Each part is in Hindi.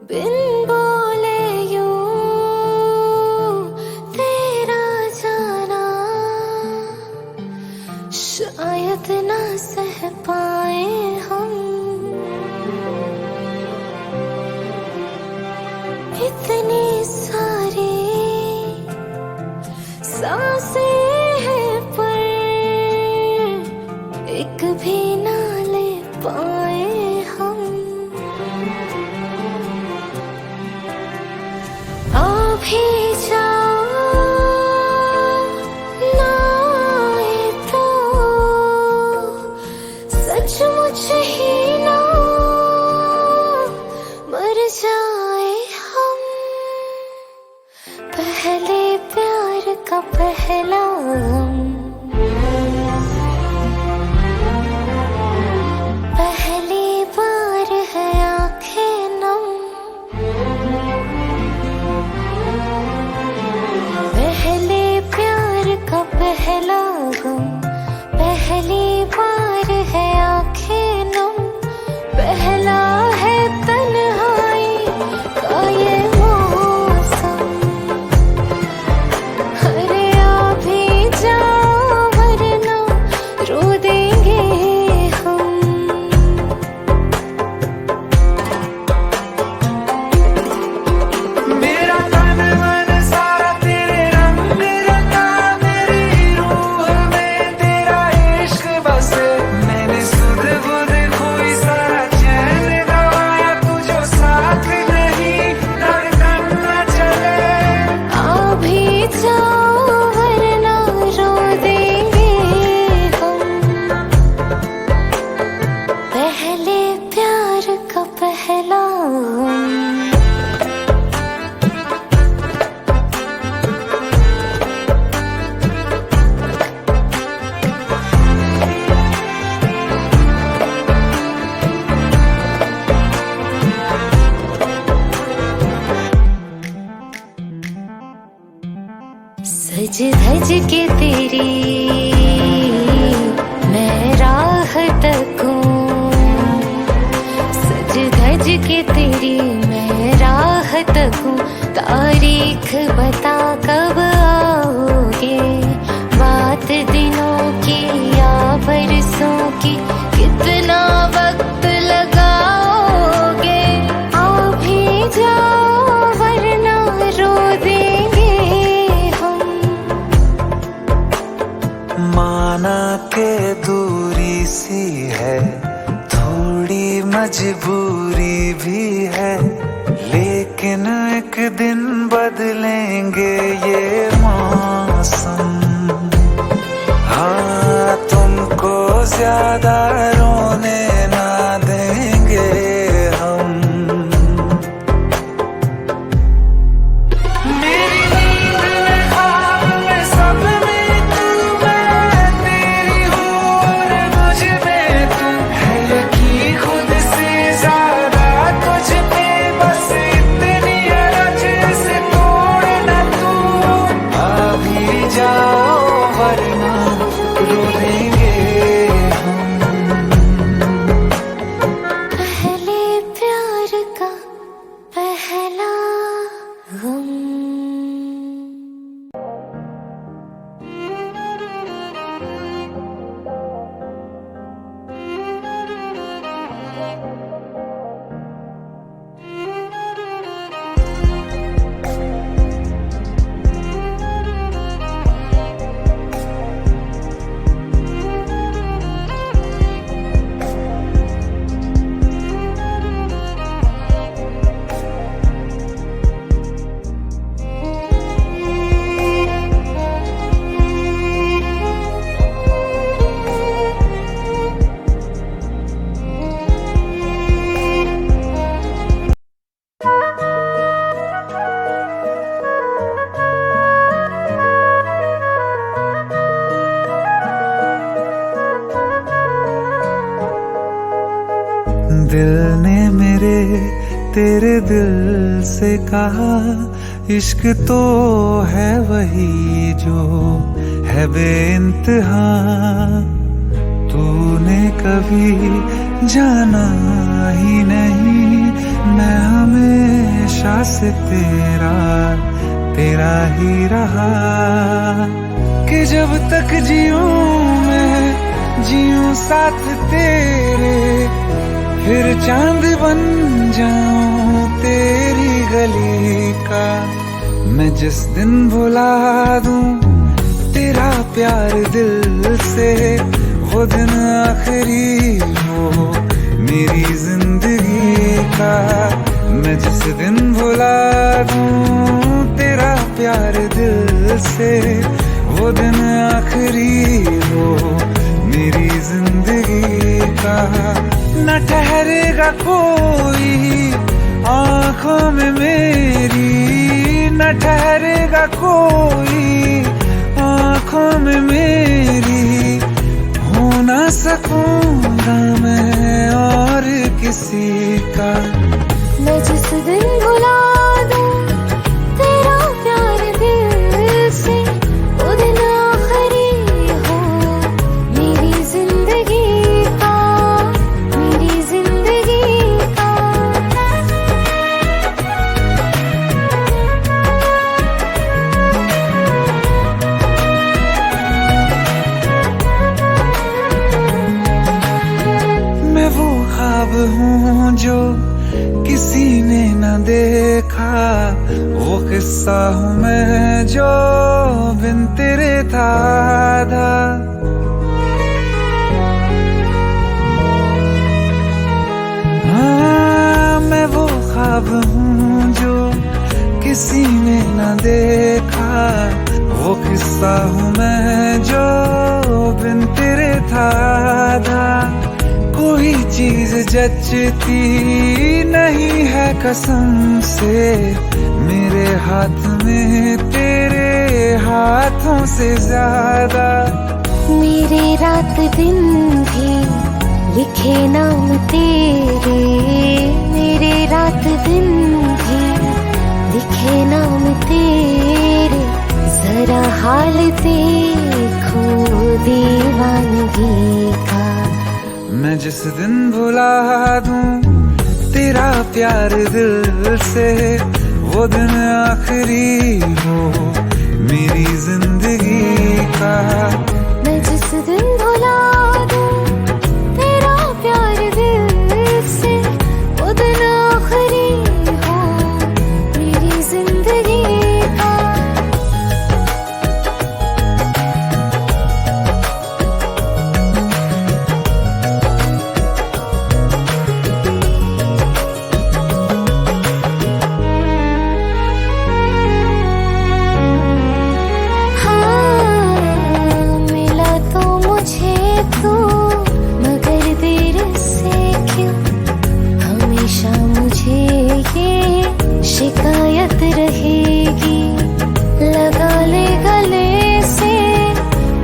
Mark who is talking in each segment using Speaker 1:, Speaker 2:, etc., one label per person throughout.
Speaker 1: बिन बोले यूं तेरा जाना शायद ना सह पाए हम। इतनी सारी सांसें हैं पर एक भी ना ले पाए हम। आ भी जाओ ना आए तो सचमुच ही ना मर जाए हम। पहले प्यार का पहला गम, पहली बार है आंखें नम। पहले प्यार का पहला गम, पहली बार है आंखें नम। पहला है तन्हाई का ये मौसम। अरे आ भी जाओ वरना रो देंगे हम।
Speaker 2: मेरा तन मन सारा तेरे रंग रंगा, मेरी रूह में तेरा इश्क बसे। मैंने सुध बुध खोई सारा चैन गवाया, तू जो साथ नहीं धड़कन न चले।
Speaker 1: आ भी जाओ वरना रो देंगे हम। पहले प्यार का पहला गम। सज धज के तेरी मैं राह तकूं। सज धज के तेरी मैं राह तकूं। तारीख बता कब आओगे, बात दिनों की या बरसों की, कितना वक्त लगाओगे। आ भी जाओ वरना रो देंगे हम।
Speaker 2: माना के दूरी सी है, थोड़ी मजबूरी भी है, लेकिन एक दिन बदलेंगे ये मौसम। हाँ, तुमको ज्यादा रोने ना देंगे हम। मेरी नींद में ख्वाब में सब में तू, मैं तेरी हूँ और मुझ में तू है। यकीन खुद से ज्यादा तुझ पे, बस इतनी अरज से तोड़ न तू। आ भी जाओ वरना रो देंगे हम।
Speaker 1: पहले प्यार का पहला गम।
Speaker 2: दिल ने मेरे तेरे दिल से कहा, इश्क तो है वही जो है बेइंतहा। तूने कभी जाना ही नहीं मैं हमें से तेरा तेरा ही रहा, कि जब तक जीऊं मैं जीऊं साथ तेरे, फिर चांद बन जाऊं तेरी गली का। मैं जिस दिन भुला दूं तेरा प्यार दिल से, वो दिन आखिरी हो मेरी जिंदगी का। मैं जिस दिन भुला दूं तेरा प्यार दिल से, वो दिन आखिरी हो मेरी जिंदगी का। न ठहरेगा कोई आंखों में मेरी, न ठहरेगा कोई आंखों में मेरी, हो ना सकूंगा मैं और किसी का।
Speaker 1: मैं जिस दिन भुला दूं तेरा प्यार दिल से, वो दिन आखिरी हो मेरी जिंदगी का, मेरी जिंदगी का।
Speaker 2: मैं वो ख्वाब हूँ जो किसी ने न देखा, वो किस्सा हूँ मैं जो बिन तेरे था आधा। हाँ, मैं वो ख्वाब हूँ जो किसी ने न देखा, वो किस्सा हूँ मैं जो बिन तेरे था आधा। कोई चीज जचती नहीं है कसम से, मेरे हाथ में तेरे हाथों से ज्यादा।
Speaker 1: मेरे रात दिन भी लिखे नाम तेरे, मेरे रात दिन भी लिखे नाम तेरे। जरा हाल देखो दीवानगी का।
Speaker 2: मैं जिस दिन भुला दूं तेरा प्यार दिल से, वो दिन आखिरी हो मेरी जिंदगी का।
Speaker 1: मैं जिस दिन भुला दूं तेरा प्यार दिल से, वो दिन आखिरी हो मेरी जिंदगी का। शिकायत रहेगी, लगा ले गले से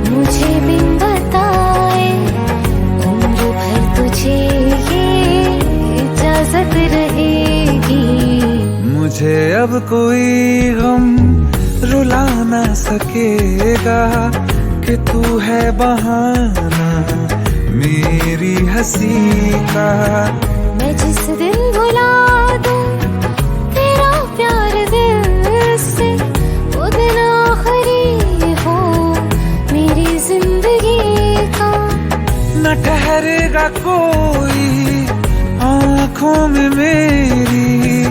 Speaker 1: मुझे बिन बताए। उम्र भर तुझे ये इजाजत रहेगी।
Speaker 2: मुझे अब कोई गम रुला ना सकेगा, कि तू है बहाना मेरी हंसी का।
Speaker 1: मैं जिस दिन भुला दूं तेरा प्यार दिल से, वो दिन आखिरी हो मेरी जिंदगी का।
Speaker 2: न ठहरेगा कोई आंखों में मेरी,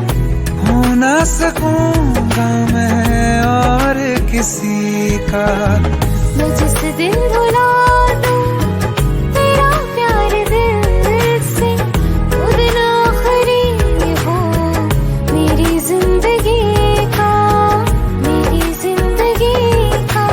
Speaker 2: हो ना सकूंगा मैं और किसी का।
Speaker 1: मैं जिस दिन भुला दूं तेरा प्यार दिल से, वो दिन आखिरी हो मेरी जिंदगी का, मेरी जिंदगी का।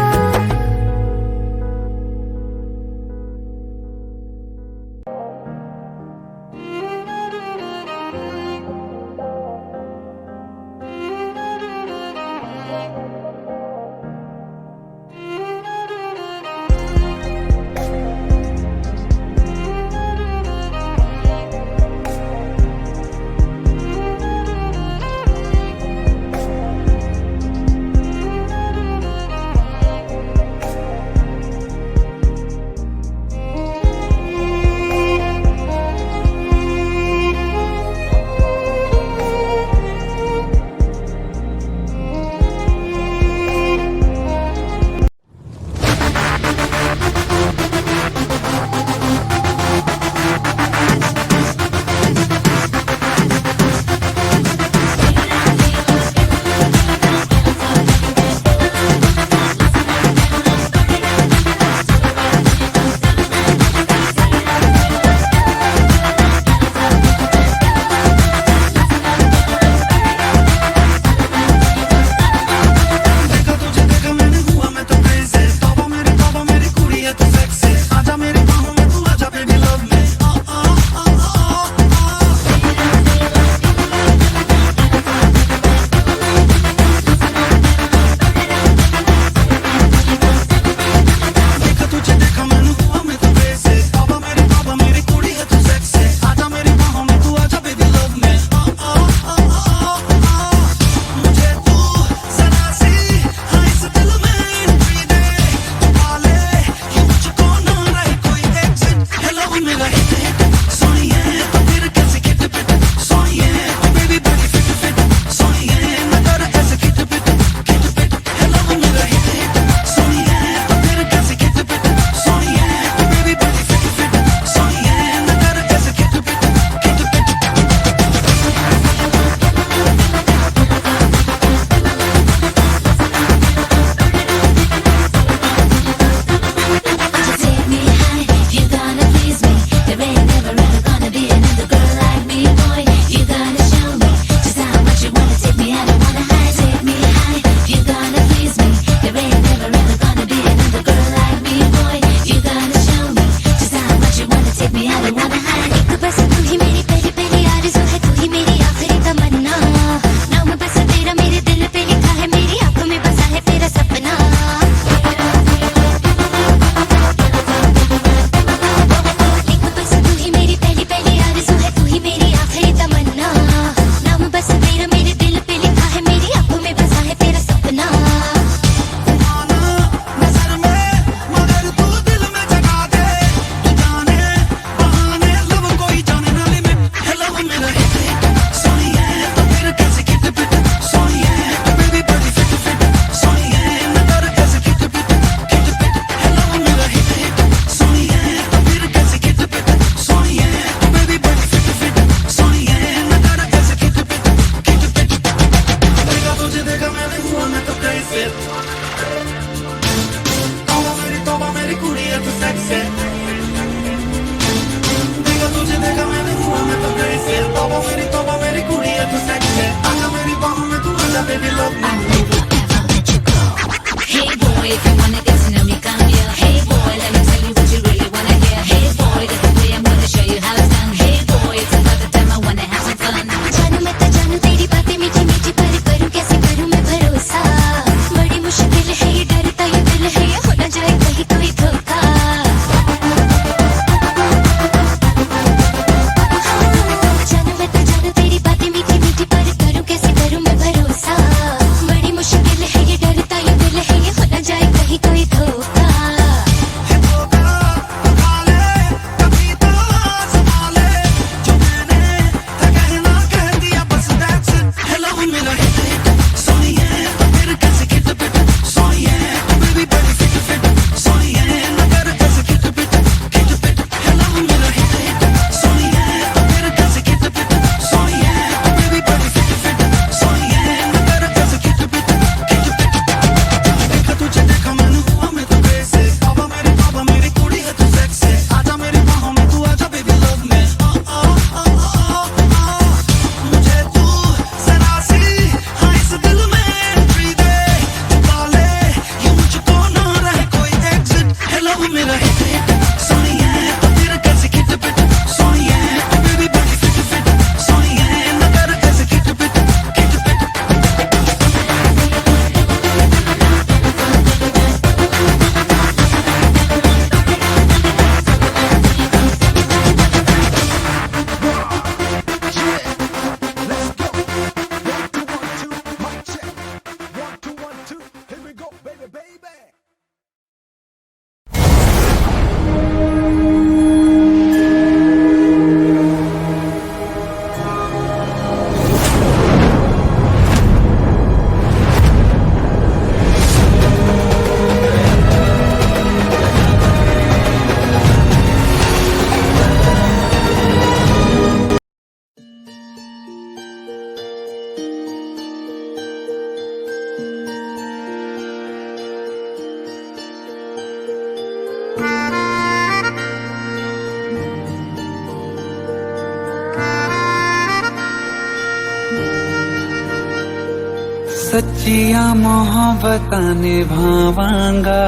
Speaker 2: सच्चिया मोहब्बतां निभावांगा,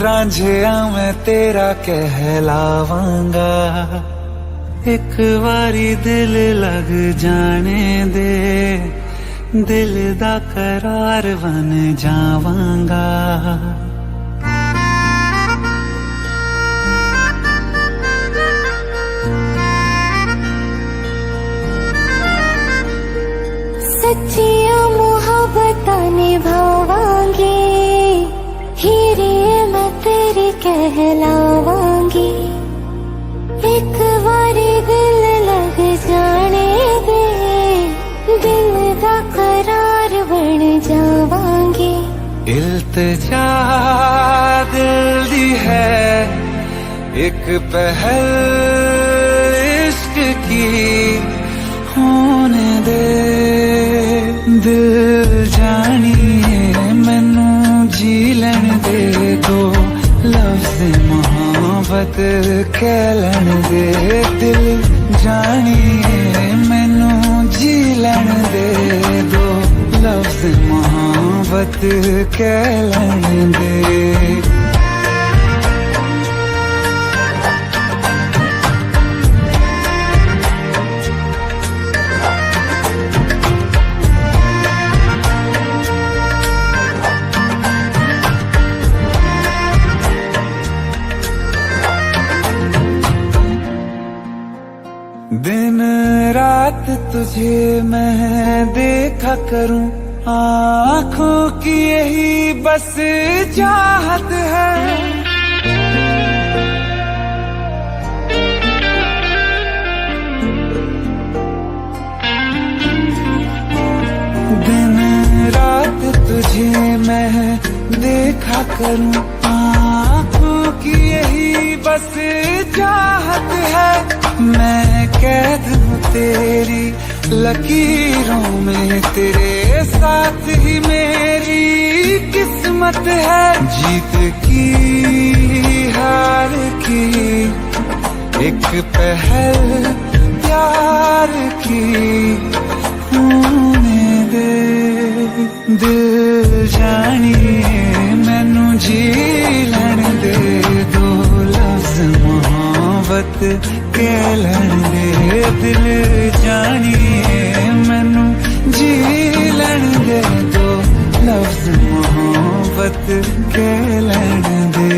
Speaker 2: रांझिया मैं तेरा कहलावांगा। एक बारी दिल लग जाने दे, दिल दा करार बन जावांगा।
Speaker 1: सच्चिया मोहब्बतां निभावांगी, हीरे मैं तेरी कहलावांगी। एक बारी दिल लग जाने दे, दिल दा करार बन जावांगी।
Speaker 2: इल्तिजा दिल दी है एक पहल इश्क की, होने दे दिल जानिए मैनू जी लैन दे। दो लफ्ज़ मोहब्बत कह लैन दे, दिल जानिए मैनू जी लैन दे। दो लफ्ज़ मोहब्बत कह लैन दे। दिन रात तुझे मैं देखा करूं, आँखों की यही बस चाहत है। दिन रात तुझे मैं देखा करूं, आँखों की यही बस चाहत है। मैं कैद हूँ तेरी लकीरों में, तेरे साथ ही मेरी किस्मत है। जीत की हार की एक पहल प्यार की, होने दे दिल जानिए मैनू जी लैन दे। दो लफ्ज़ मोहब्बत कह लैन दे, दिल जानिए मैनू जी लैन दे। दो लफ्ज़ मोहब्बत कह लैन दे।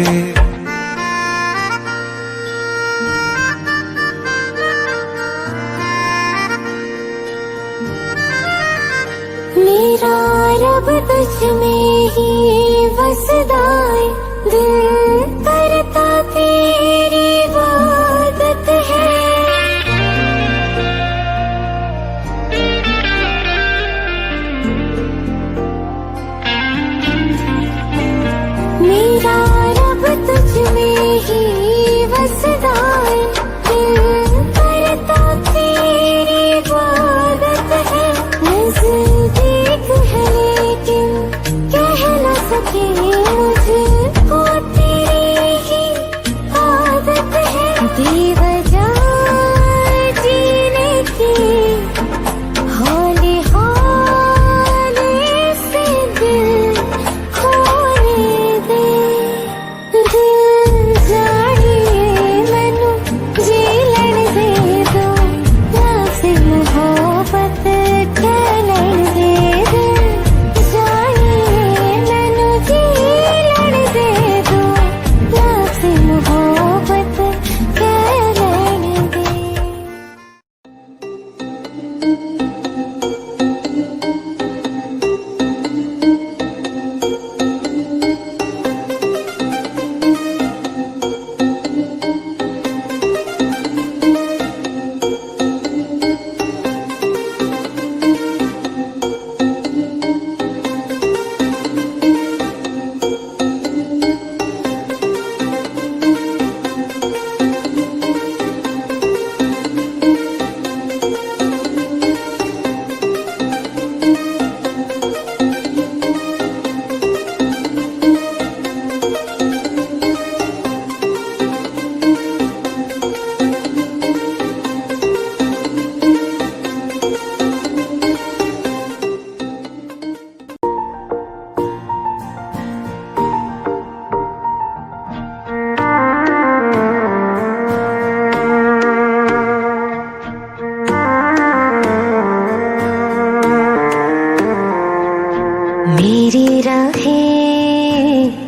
Speaker 1: मेरा रब तुझ में ही बसदा है, दिल करता तेरी इबादत है। मेरा रब तुझ में ही बसदा है, दिल करता तेरी इबादत है। नज़दीक है लेकिन कह न सके मुझे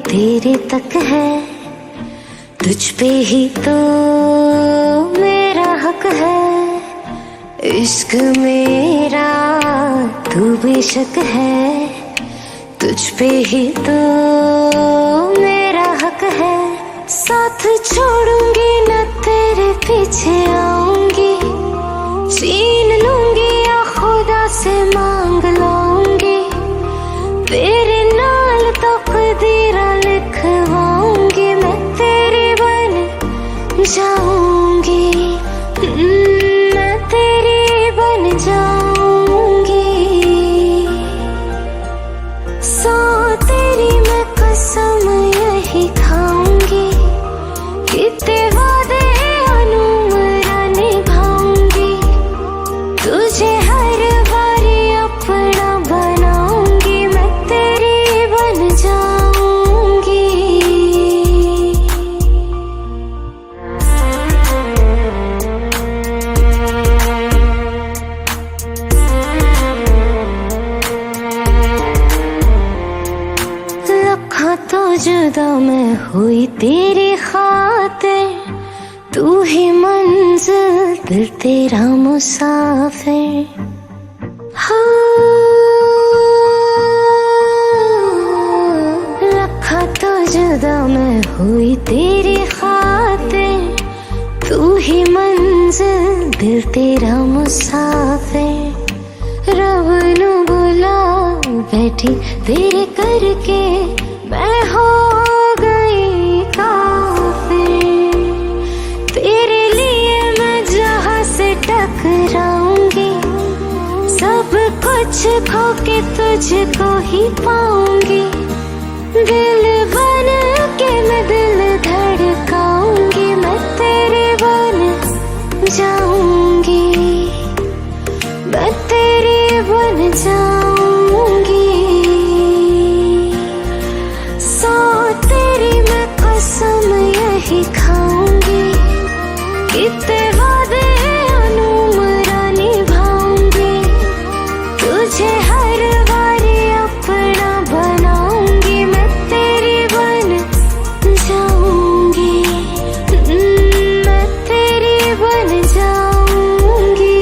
Speaker 1: तेरे तक है, तुझ पे ही तो मेरा हक है। इश्क मेरा तू बेशक है, तुझ पे ही तो मेरा हक है। साथ छोड़ूंगी न तेरे पीछे आऊंगी, छीन लूंगी या खुदा से मांग लाऊंगी, तेरे नाल तकदीरा लिखवाऊंगी, मैं तेरी बन जाऊंगी, मैं तेरी बन जाऊंगी। सो तेरी मैं कसम यही खाऊंगी, कितने वादे अनुमरा निभाऊंगी, तुझे हर बारी अपना बनाऊंगी, मैं तेरी बन जाऊंगी। लखा तो जुदा मैं हुई तेरी खातिर, तू ही मंजिल दिल तेरा मुसाफिर। लखा तो जुदा मैं हुई तेरी खातिर, तू ही मंजिल दिल तेरा मुसाफिर। रब नू बुला बैठी तेरे करके, मैं हो गई काफिर। तेरे लिए मैं जहां से टकराऊंगी, सब कुछ खो के तुझको ही पाऊंगी, दिल बन के मैं दिल धड़काऊंगी, मैं तेरे बन जाऊंगी, मैं तेरी बन जाऊंगी। सो तेरी मैं कसम यही खाऊंगी, कितने वादे अनुमरा निभाऊंगी, तुझे हर बारी अपना बनाऊंगी, मैं तेरी बन जाऊंगी, मैं तेरी बन जाऊंगी।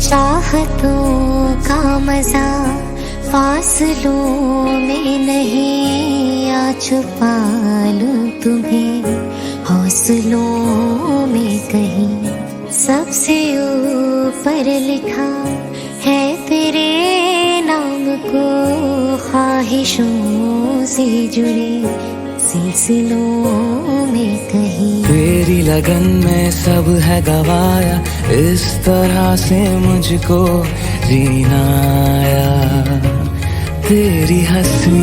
Speaker 1: चाहतों का मजा फासलों में नहीं, आ छुपा लूं तुम्हें हौसलों में कहीं। सबसे ऊपर लिखा है तेरे नाम को, ख्वाहिशों से जुड़े सिलसिलों में कहीं।
Speaker 2: तेरी लगन में सब है गवाया, इस तरह से मुझको जीना आया। तेरी हंसी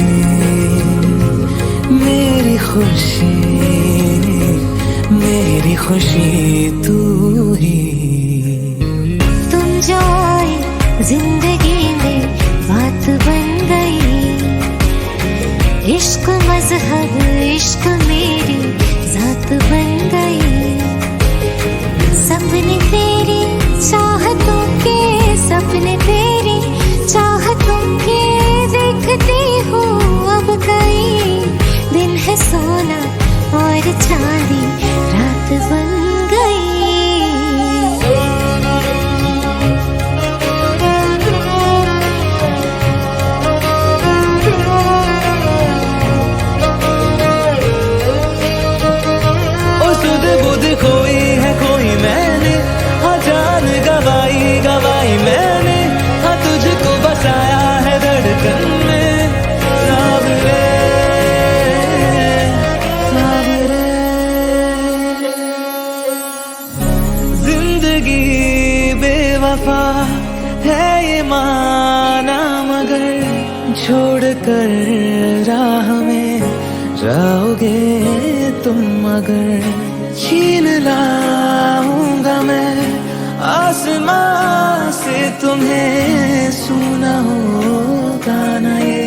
Speaker 2: मेरी खुशी, मेरी खुशी तू ही।
Speaker 1: तुम जो आए जिंदगी में बात बन गई, इश्क मजहब इश्क मेरी जात बन गई। सपने तेरी चाहतों के, सपने तेरी चाहतों के देखती हूँ अब कई। दिन है सोना और चांदी रात बन गई।
Speaker 2: जाओगे तुम अगर छीन लाऊंगा मैं आसमां से तुम्हें, सुना होगा ना ये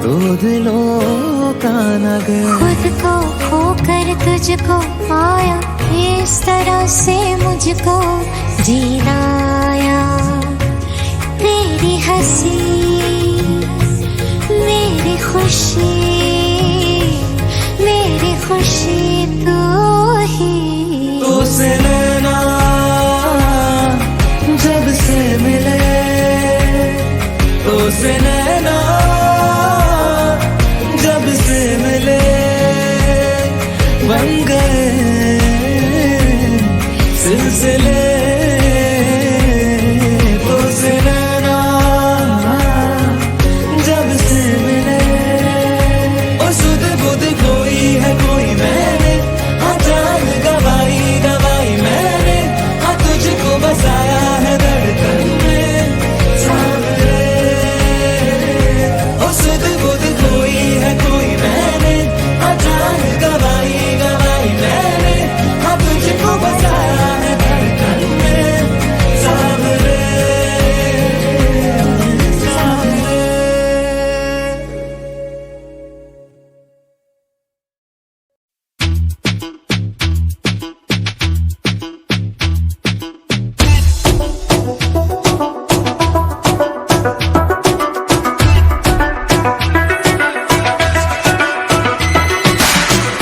Speaker 2: दो दिलों का नगर।
Speaker 1: खुद को खोकर तुझको पाया, इस तरह से मुझको जीना आया। तेरी हंसी मेरी खुशी, मेरी खुशी तू ही।
Speaker 2: तो से लेना जब से मिले, तो से लेना जब से मिले, बन गए सिलसिले। तो से लेना जब से मिले, ओ सुध बुध कोई है कोई मैंने, हाँ जान गवाई गवाई मैंने, हाँ तुझको बसाया है धड़कन में सावरे। ओ सुध बुध कोई है कोई मैंने, हाँ जान गवाई गवाई मैंने, हाँ तुझको बसाया है धड़कन में सावरे सावरे।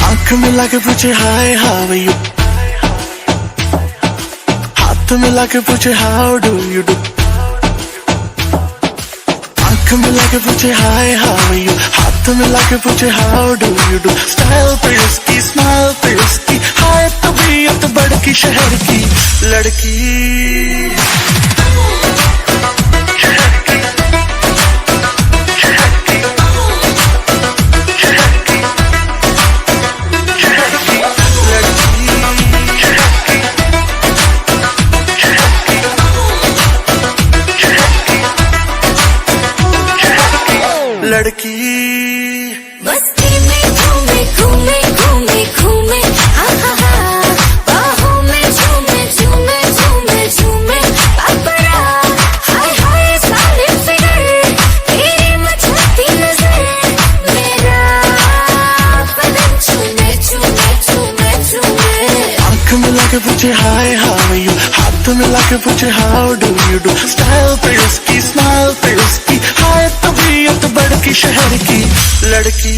Speaker 3: आंख मिला के पूछे हाय हाउ यू, हाथ मिला के पूछे हाउ डू यू डू। आंख मिला के पूछे हाय हाउ यू, हाथ मिला के पूछे how do you do. Style पे उसकी स्माइल पे उसकी, हाय तबीयत बड़की शहर की लड़की। लड़की
Speaker 1: मस्ती में घूमे घूमे घूमे घूमे, हाँ हाँ हाँ, बाहों में झूमे झूमे झूमे झूमे, पापरा हाय हाय साले फिगर, तेरी मचलती नजर, मेरा बदन छूमे छूमे छूमे छूमे।
Speaker 3: आंख मिला के पूछे हाय हाउ यू, हाथ मिला के पूछे how do you do. Style पे उसकी स्माइल पे उसकी, हाय तबीयत बड़की शहर की लड़की।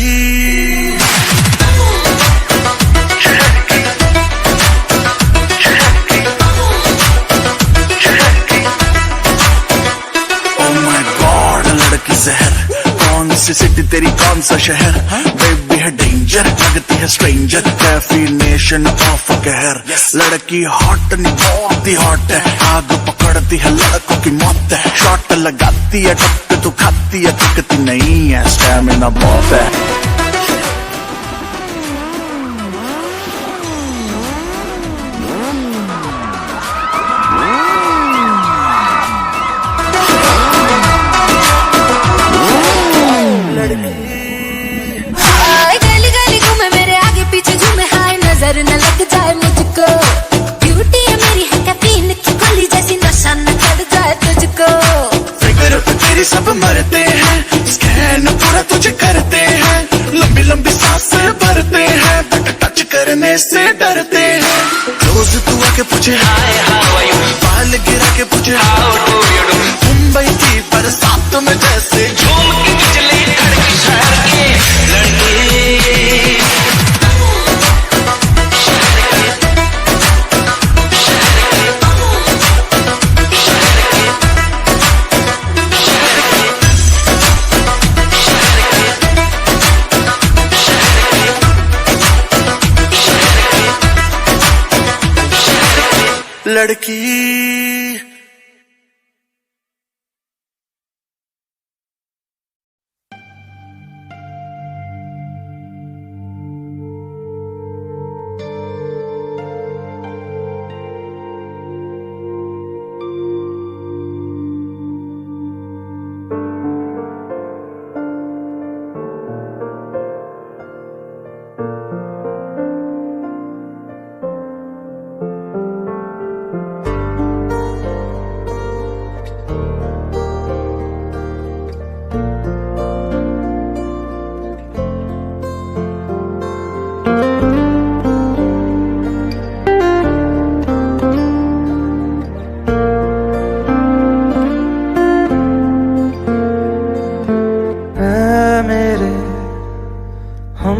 Speaker 3: Oh my God, लड़की जहर, कौन सी सिटी तेरी कौन सा शहर, बेबी है डेंजर लगती है स्ट्रेंजर, डेफिनेशन ऑफ कहर। लड़की हॉट नहीं बहुत ही हॉट है, आग पकड़ती है लड़कों की मौत है। शॉट लगाती है टप तू खाती है, थकती नहीं है, स्टैमिना बहुत है।
Speaker 1: हाय गली गली घूमे मेरे आगे पीछे झूमे, हाय नजर न लग जाए मुझको, ब्यूटी है मेरी है कैफीन की गोली जैसी, नशा न चढ़ जाए तुझको।
Speaker 3: फिगर पे तेरी सब मरते हैं, स्कैन पूरा तुझे करते हैं, लंबी लंबी सांसें भरते हैं, बट टच करने से डरते हैं। रोज तू आके पूछे हाय हाउ आर यू, बाल गिरा के पूछे how do you do. Mumbai की बरसात में जैसे झूम के बिजली कड़की शहर की लड़की। लड़की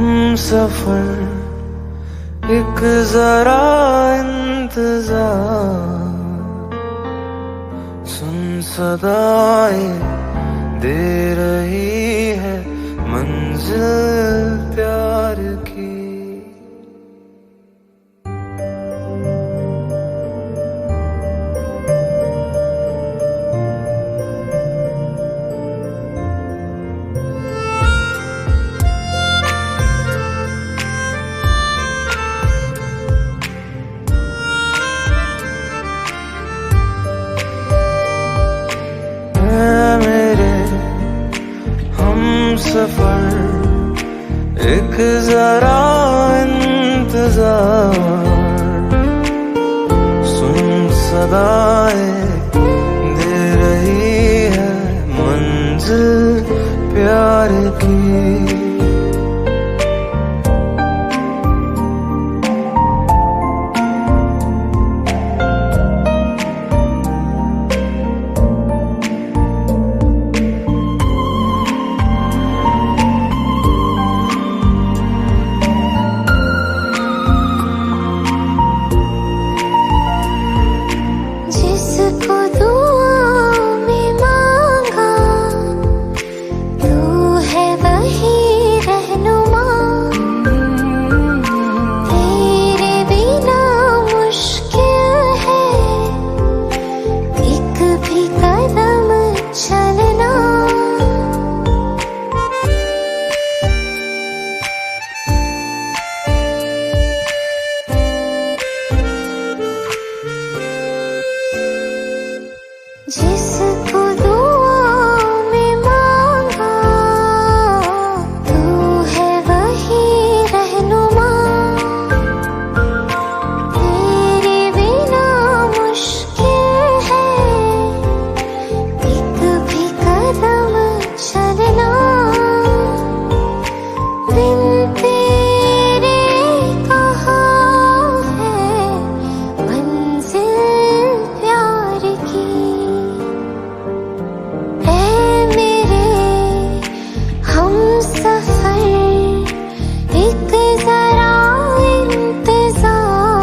Speaker 2: हम सफर एक जरा इंतजार, सुन सदाएं दे रही है मंजिल प्यार की। सफर एक जरा इंतजार, सुन सदाएं दे रही है मंजिल प्यार की।
Speaker 1: जिसको दुआ में मांगा तू है वही रहनुमा, तेरे बिना मुश्किल है एक भी कदम चलना। बिन तेरे कहाँ है मंजिल प्यार की। एक जरा इंतजार,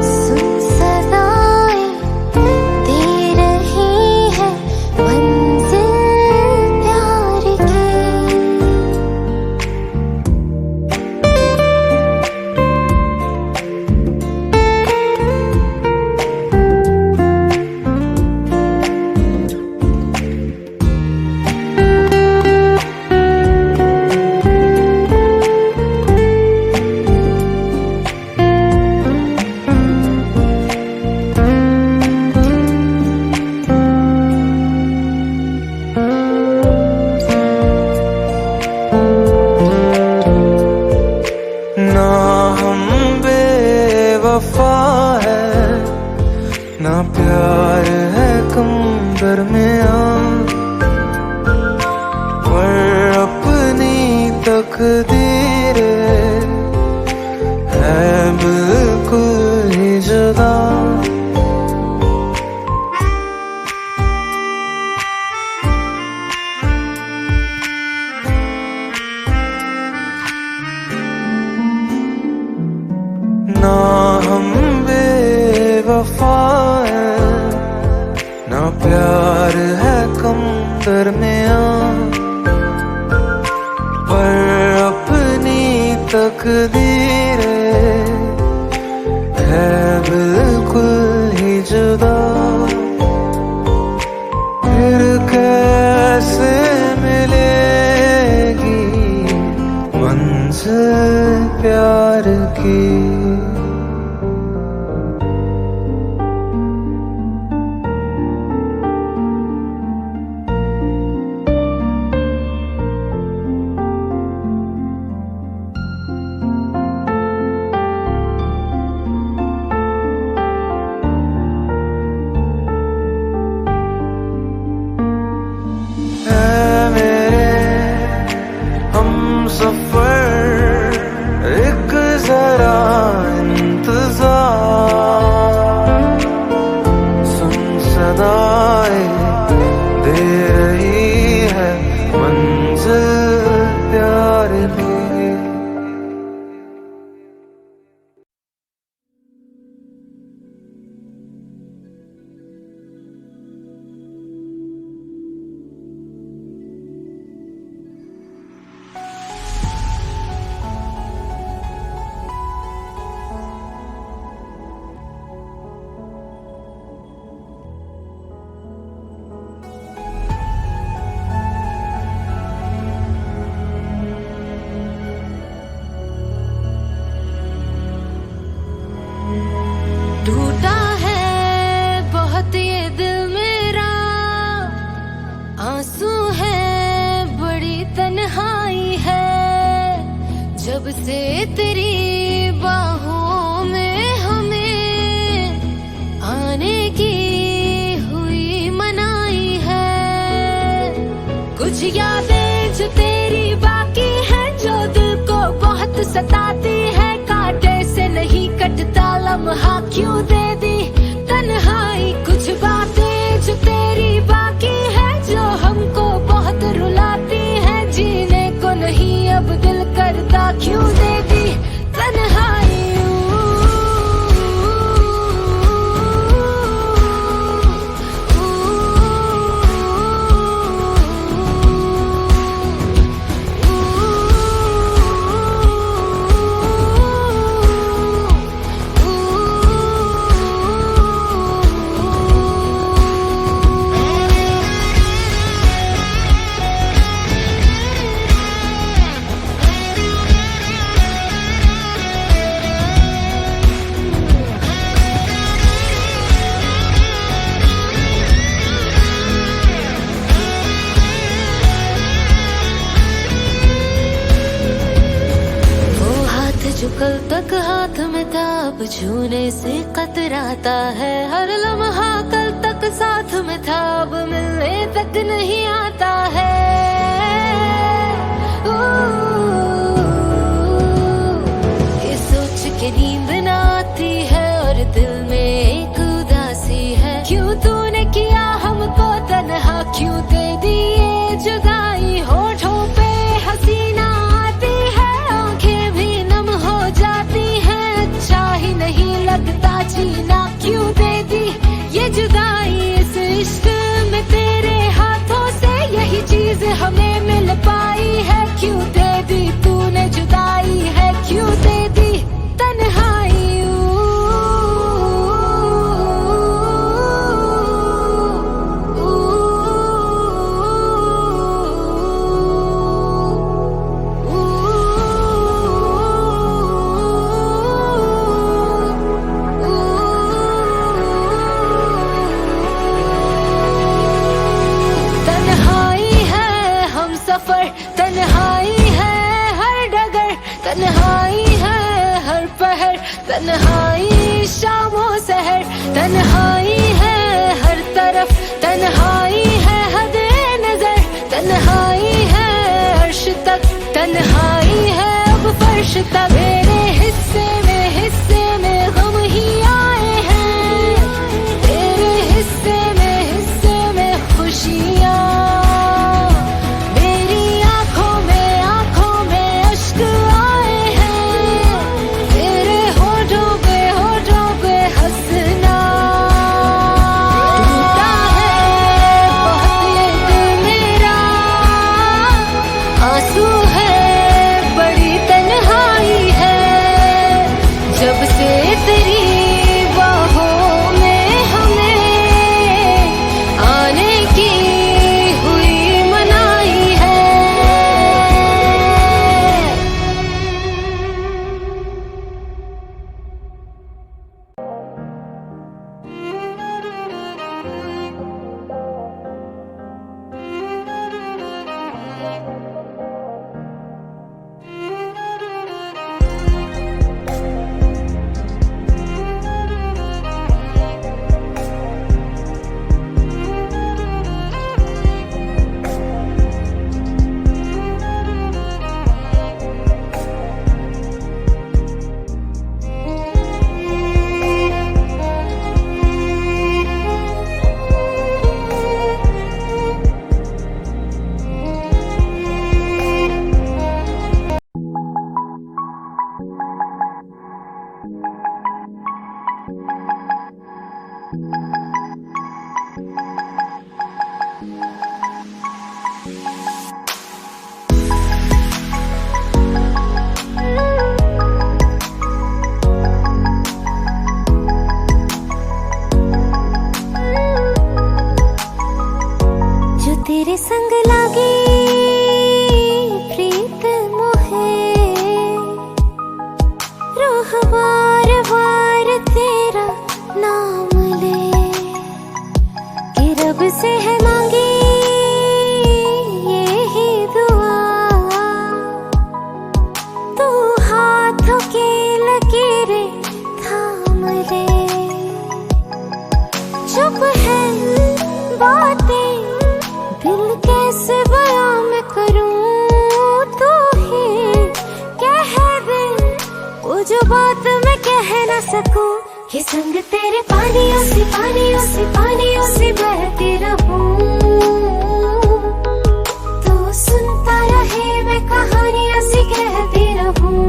Speaker 1: सुन सदाएं दे रही है मंजिल प्यार की।
Speaker 2: ना हम बेवफा है, ना प्यार है कम दरमियां, पर अपनी तकदीरें है बिल्कुल ही जुदा। ना हम बेवफा है, ना प्यार है कम दरमियां, पर अपनी तकदीरें है बिल्कुल ही जुदा। फिर कैसे मिलेगी मंजिल प्यार की। सफर एक
Speaker 1: जब से तेरी बाहों में हमें आने की हुई मनाई है, कुछ यादें जो तेरी बाकी है, जो दिल को बहुत सताती है, कांटे से नहीं कटता लम्हा क्यों दे दी तन्हाई, कुछ बातें जो तेरी बाकी है, जो हमको बहुत रुलाती है, जीने को नहीं अब दिल करता क्यों दे दी तन्हाई। जो कल तक हाथ में था अब छूने से कतराता है, हर लम्हा कल तक साथ में था अब मिलने तक नहीं आता है। ये सोच के नींद ना आती है और दिल में एक उदासी है, क्यों तूने किया हमको तन्हा, क्यों दे दी ये जुदाई, होठों पे हसीना आती है, आंखें भी नम हो जाती हैं, अच्छा ही नहीं लगता जीना, क्यों दे दी ये जुदाई, इस इश्क में तेरे हाथों से यही चीज हमें मिल पाई है, क्यों दे दी तूने जुदाई है, क्यों दे दी तन्हाई। तन्हाई है हर डगर, तन्हाई है हर पहर, तन्हाई शामों सहर, तन्हाई है हर तरफ, तन्हाई है हद नजर, तन्हाई है अर्श तक, तन्हाई है अब फर्श तक, मेरे हिस्से में गम ही आए हैं, तेरे हिस्से में खुशियाँ, आंसू है बड़ी तन्हाई है। सकूं कि संग तेरे पानियों से पानियों से पानियों से बहती रहूं। तू सुनता रहे मैं कहानियां सी कहती रहूं।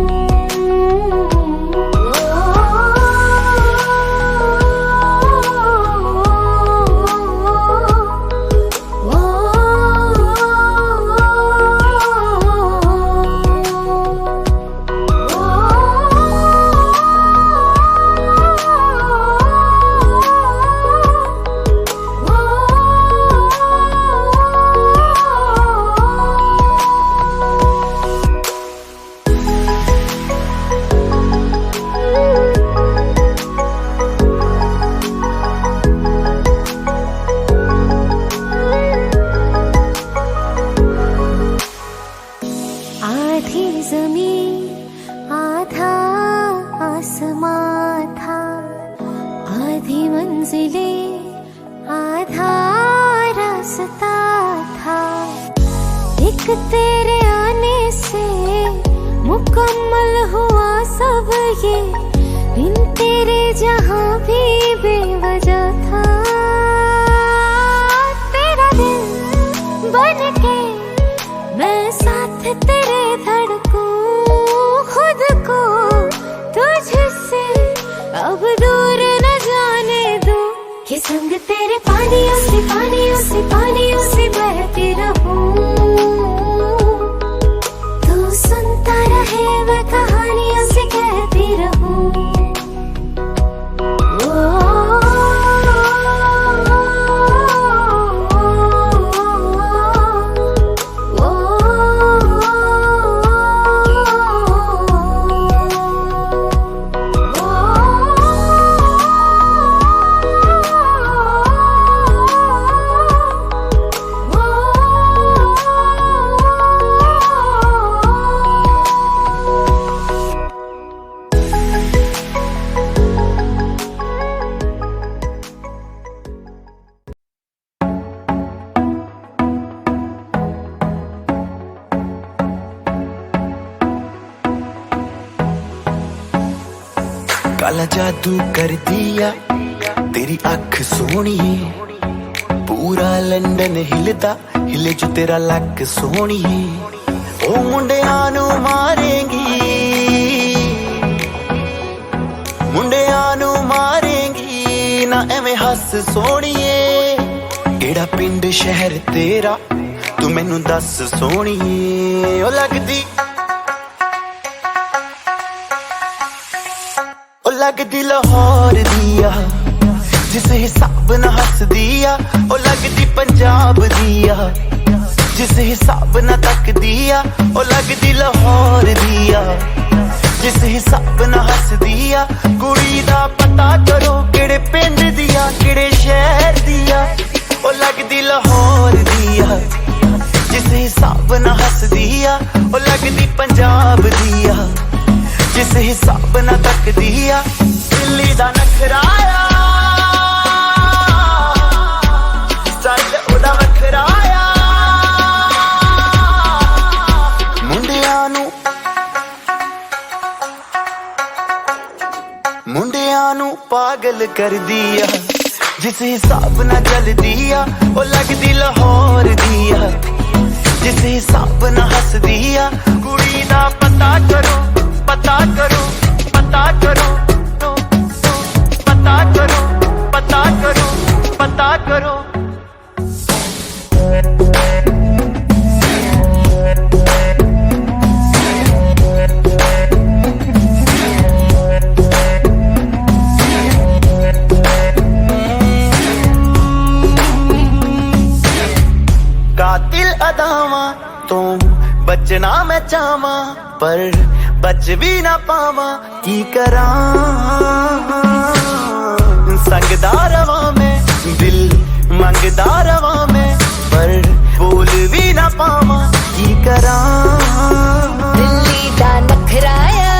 Speaker 1: आधी जमीन आधा आसमां था, आधी मंजिलें आधा रास्ता था। एक तेरे आने से मुकम्मल हुआ सब ये, बिन तेरे जहां भी बेवजह था। तेरा दिल बन के मैं साथ तेरे धड़कूं, खुद को तुझसे अब दूर न जाने दूं कि संग तेरे पानियों से पानियों से पानियों से बहती रहूं। तू सुनता रहे मैं कहानियों से कहती रहूं।
Speaker 3: काला जादू कर दिया तेरी अख सोहणीए, पूरा लंडन हिलदा हिले जो तेरा लक सोहणीए। ओ मुंडियां नू मारेंगी, मुंडियां नू मारेंगी ना एवें हस सोहणीए। केड़ा पिंड शहर तेरा तू मैनू दस सोहणीए। ओ लगदी लगदी लाहौर दिया जिस हिसाब न हस दिया। ओ लगदी पंजाब दिया जिस हिसाब न तक दिया। ओ लगदी लाहौर दिया जिस हिसाब न हस दिया। कुड़ी दा पता करो केड़े पिंड दिया केड़े शहर दिया। ओ लगदी लाहौर दिया जिस हिसाब न हस दिया। ओ लगदी पंजाब दिया जिस हिसाब न तक दिया। दिल्ली दा नखराया स्टाइल ओदा वखराया। मुंडियां नू पागल कर दिया जिस हिसाब न चल दिया। ओ लगदी लाहौर दिया जिस हिसाब न हस दिया। कुड़ी दा पता करो पता करो पता करो पता करो पता करो पता करो। कातिल अदावां तो बचना मैं चाहवां पर बच भी ना पावा। की करा संगदा रवा मैं दिल मंगदा रवा मैं पर बोल भी ना पावा। की करा
Speaker 1: दिल्ली दा नखराया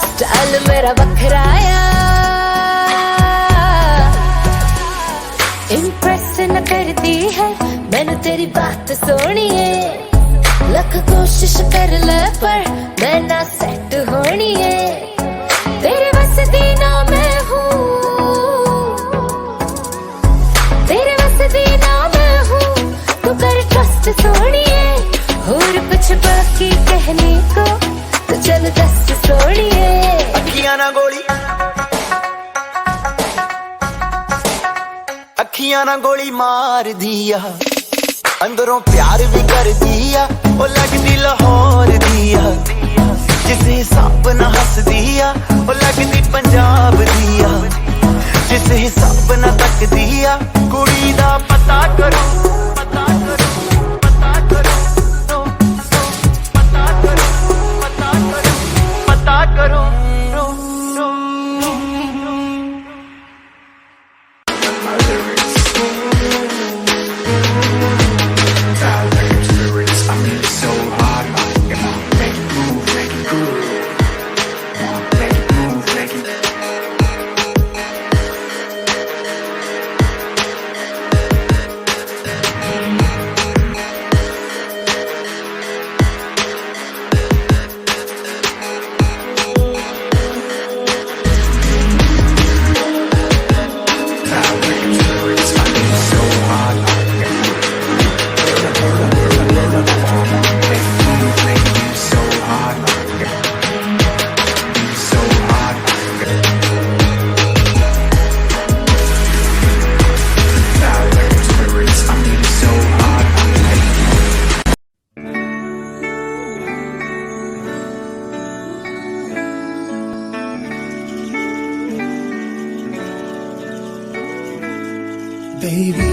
Speaker 1: स्टाइल मेरा वखराया। इम्प्रेस न करती है मैंने तेरी बात सोनी है। लख कोशिश कर ले पर मैं ना सेट होनी। सोनिए तेरे बस दी ना मैं हूँ, तेरे बस दी ना मैं हूँ, तू कर ट्रस्ट सोनिए। और कुछ बाकी कहने को तो चल दस सोनिए।
Speaker 4: अखियां ना गोली, अखियां ना गोली मार दिया, अंदरों प्यार भी कर दिया, ओ लगदी लाहौर दिया, जिसे हिसाब ना हस दिया, ओ लगदी पंजाब दिया, जिसे हिसाब ना तक दिया, कुड़ी दा पता करो, पता करो, पता करो, पता करो, पता करो, पता करो।
Speaker 5: Baby,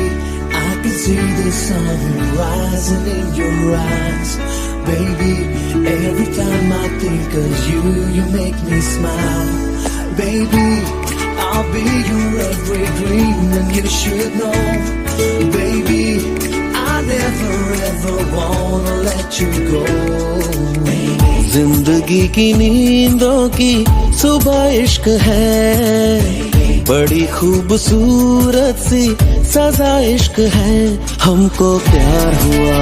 Speaker 5: I can see the sun rising in your eyes. Baby, every time I think of you, you make me smile. Baby, I'll be your every dream and you should know. Baby, I never ever wanna let you go. जिंदगी की नींदों की सुबह इश्क है, बड़ी खूबसूरत सी सजा इश्क है। हमको प्यार हुआ,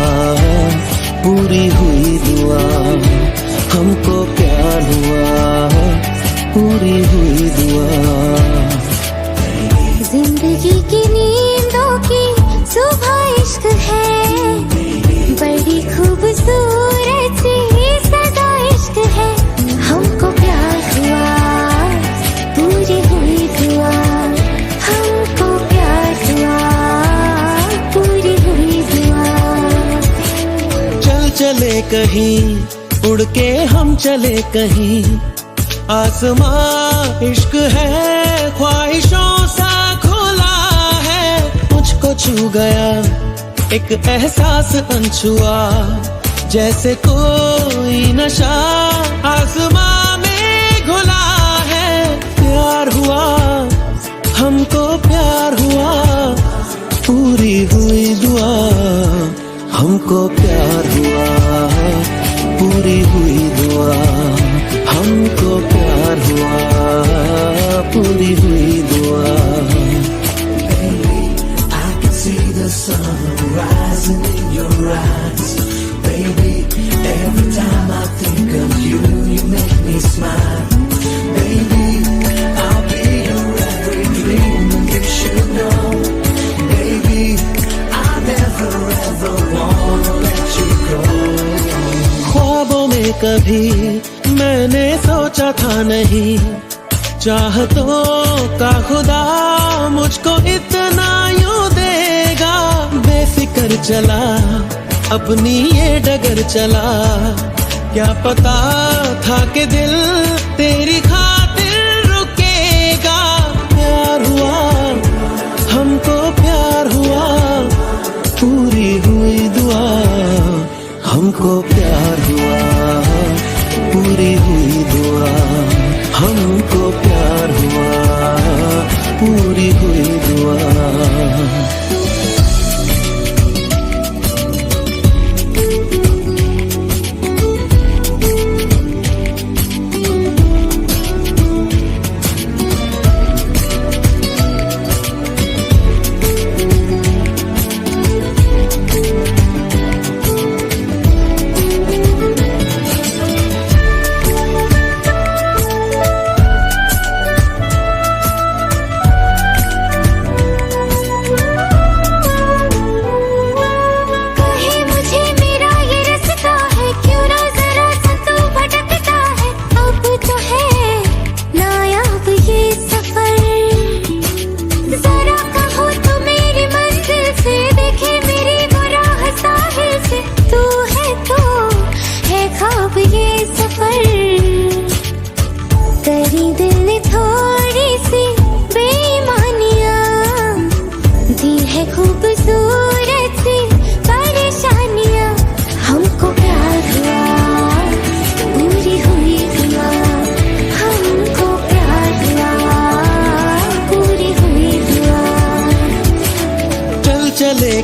Speaker 5: पूरी हुई दुआ, हमको प्यार हुआ, पूरी हुई दुआ।
Speaker 1: जिंदगी की नींदों की सुबह इश्क है, बड़ी खूबसूरत सी सजा इश्क है। हमको प्यार हुआ, पूरी हुई दुआ, हमको प्यार हुआ, पूरी हुई दुआ।
Speaker 5: चल चले कहीं, उड़ के हम चले कहीं, आसमां इश्क है, ख्वाहिशों सा खुला है। मुझको छू गया एक एहसास अनछुआ, जैसे कोई नशा आसमां में घुला है। प्यार हुआ, हमको प्यार हुआ, पूरी हुई दुआ, हमको प्यार हुआ, पूरी हुई दुआ, हमको प्यार हुआ, पूरी हुई दुआ। Baby, I can see the sun rising in your eyes. Baby, every time I think of you, you make me smile. Baby, I'll be your every dream and you should know. Baby, I never ever wanna let you go. ख्वाबों में कभी मैंने सोचा था नहीं, चाहतों का खुदा मुझको इतना यूं देगा। बेफिक्र चला अपनी ये डगर चला, क्या पता था कि दिल तेरी खातिर रुकेगा। प्यार हुआ, हमको प्यार हुआ, पूरी हुई दुआ, हमको प्यार हुआ, पूरी हुई दुआ, हमको प्यार हुआ, पूरी हुई दुआ।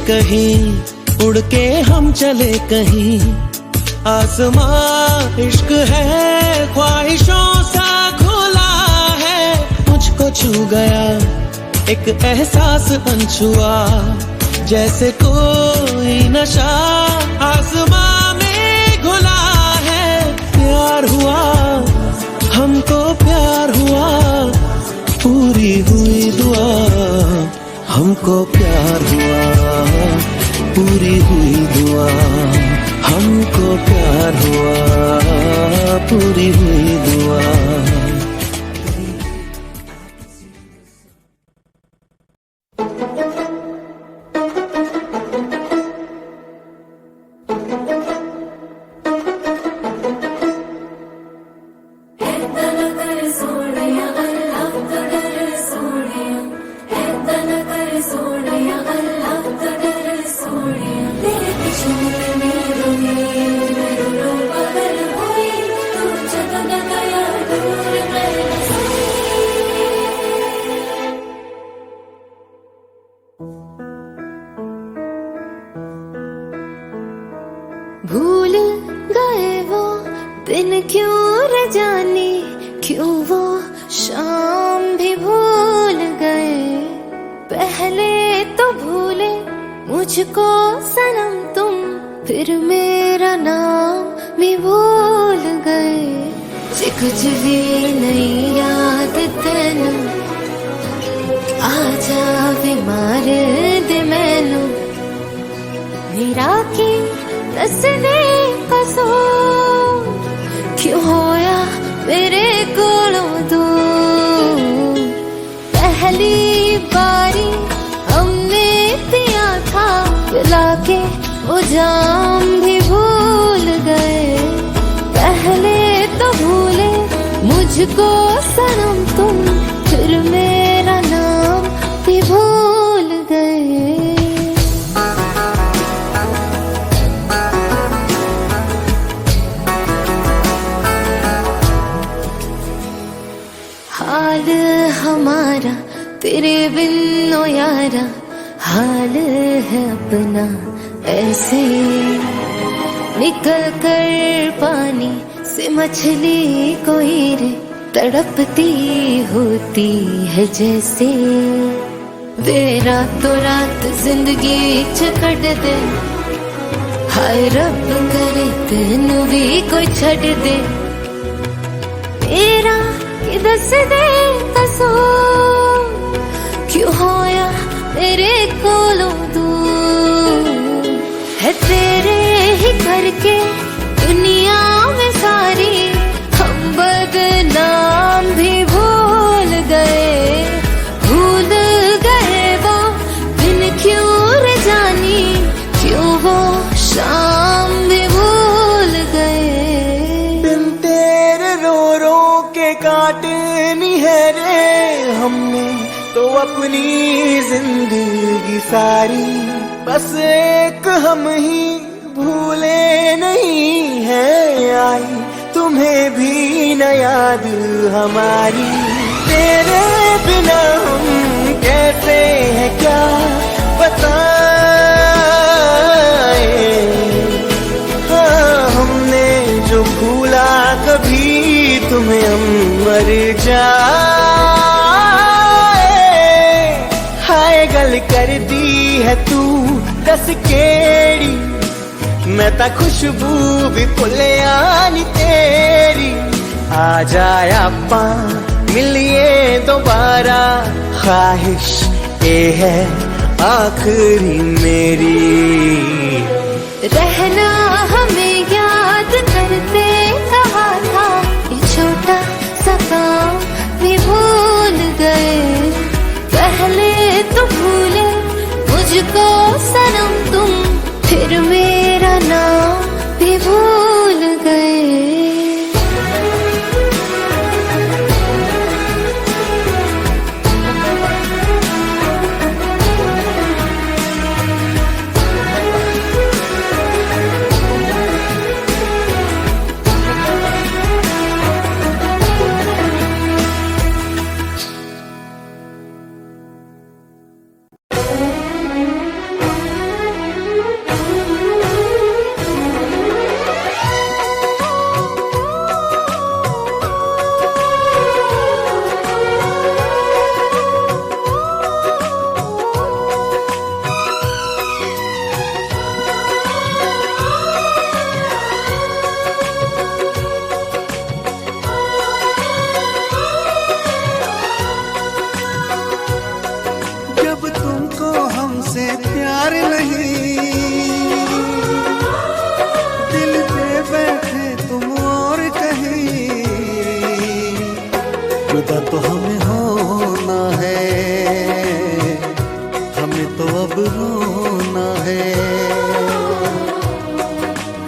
Speaker 5: कहीं, उड़ के हम चले कहीं। आसमां इश्क है, ख्वाहिशों सा खुला है। मुझको छू गया एक एहसास अनछुआ, जैसे कोई नशा आसमां में घुला है। प्यार हुआ, हमको प्यार हुआ, पूरी हुई दुआ। हमको प्यार हुआ, पूरी हुई दुआ। हमको प्यार हुआ, पूरी हुई दुआ।
Speaker 1: भूल गए वो दिन क्यों न जाने, क्यों वो शाम भी भूल गए। पहले तो भूले मुझको सनम तुम, फिर मेरा नाम भी भूल गए। जे कुछ भी नहीं याद तेनू, आजा वे मार दे मैनू। मेरा की दसने कसूर, क्यों होया मेरे कोलों दूर। पहली बारी हमने पिया था, पिला के वो जाम भी भूल गए। पहले तो भूले मुझको सनम तुम, फिर मेरा नाम भी भूल गए। हाल हमारा तेरे बिन ओ यारा, हाल है अपना ऐसे। निकल कर पानी से मछली कोई रे, तड़पती होती है जैसे। वे रातों रात जिंदगी छकड़ दे, हाय रब करे तेनू भी कोई छड़ दे। मेरा कि दस दे कसूर, क्यों होया मेरे कोलों दूर। है तेरे ही करके दुनिया में सारी, हम बदनाम भी भूल गए। भूल गए वो दिन क्यों न जानी, क्यों वो शाम भी भूल गए।
Speaker 4: बिन तेरे रो रो के काटनी है रे हमने तो अपनी जिंदगी सारी। बस एक हम ही भूले नहीं है आई, तुम्हें भी न याद हमारी। तेरे बिना हम कैसे हैं क्या बताएं। हाँ हमने जो भूला कभी तुम्हें हम मर जाए। हाय गल कर दी है तू दस केड़ी, मैं ता खुशबू भी भुलिया नी तेरी। आ जाए आपा मिलिए दोबारा, ख्वाहिश ये है आखिरी मेरी।
Speaker 1: रहना हमें याद करते कहा था, ये छोटा सा काम भी भूल गए। पहले तो भूले मुझको सनम तुम, फिर मेरा नाम भी भूल गए।
Speaker 5: तो हमें होना है, हमें तो अब रोना है।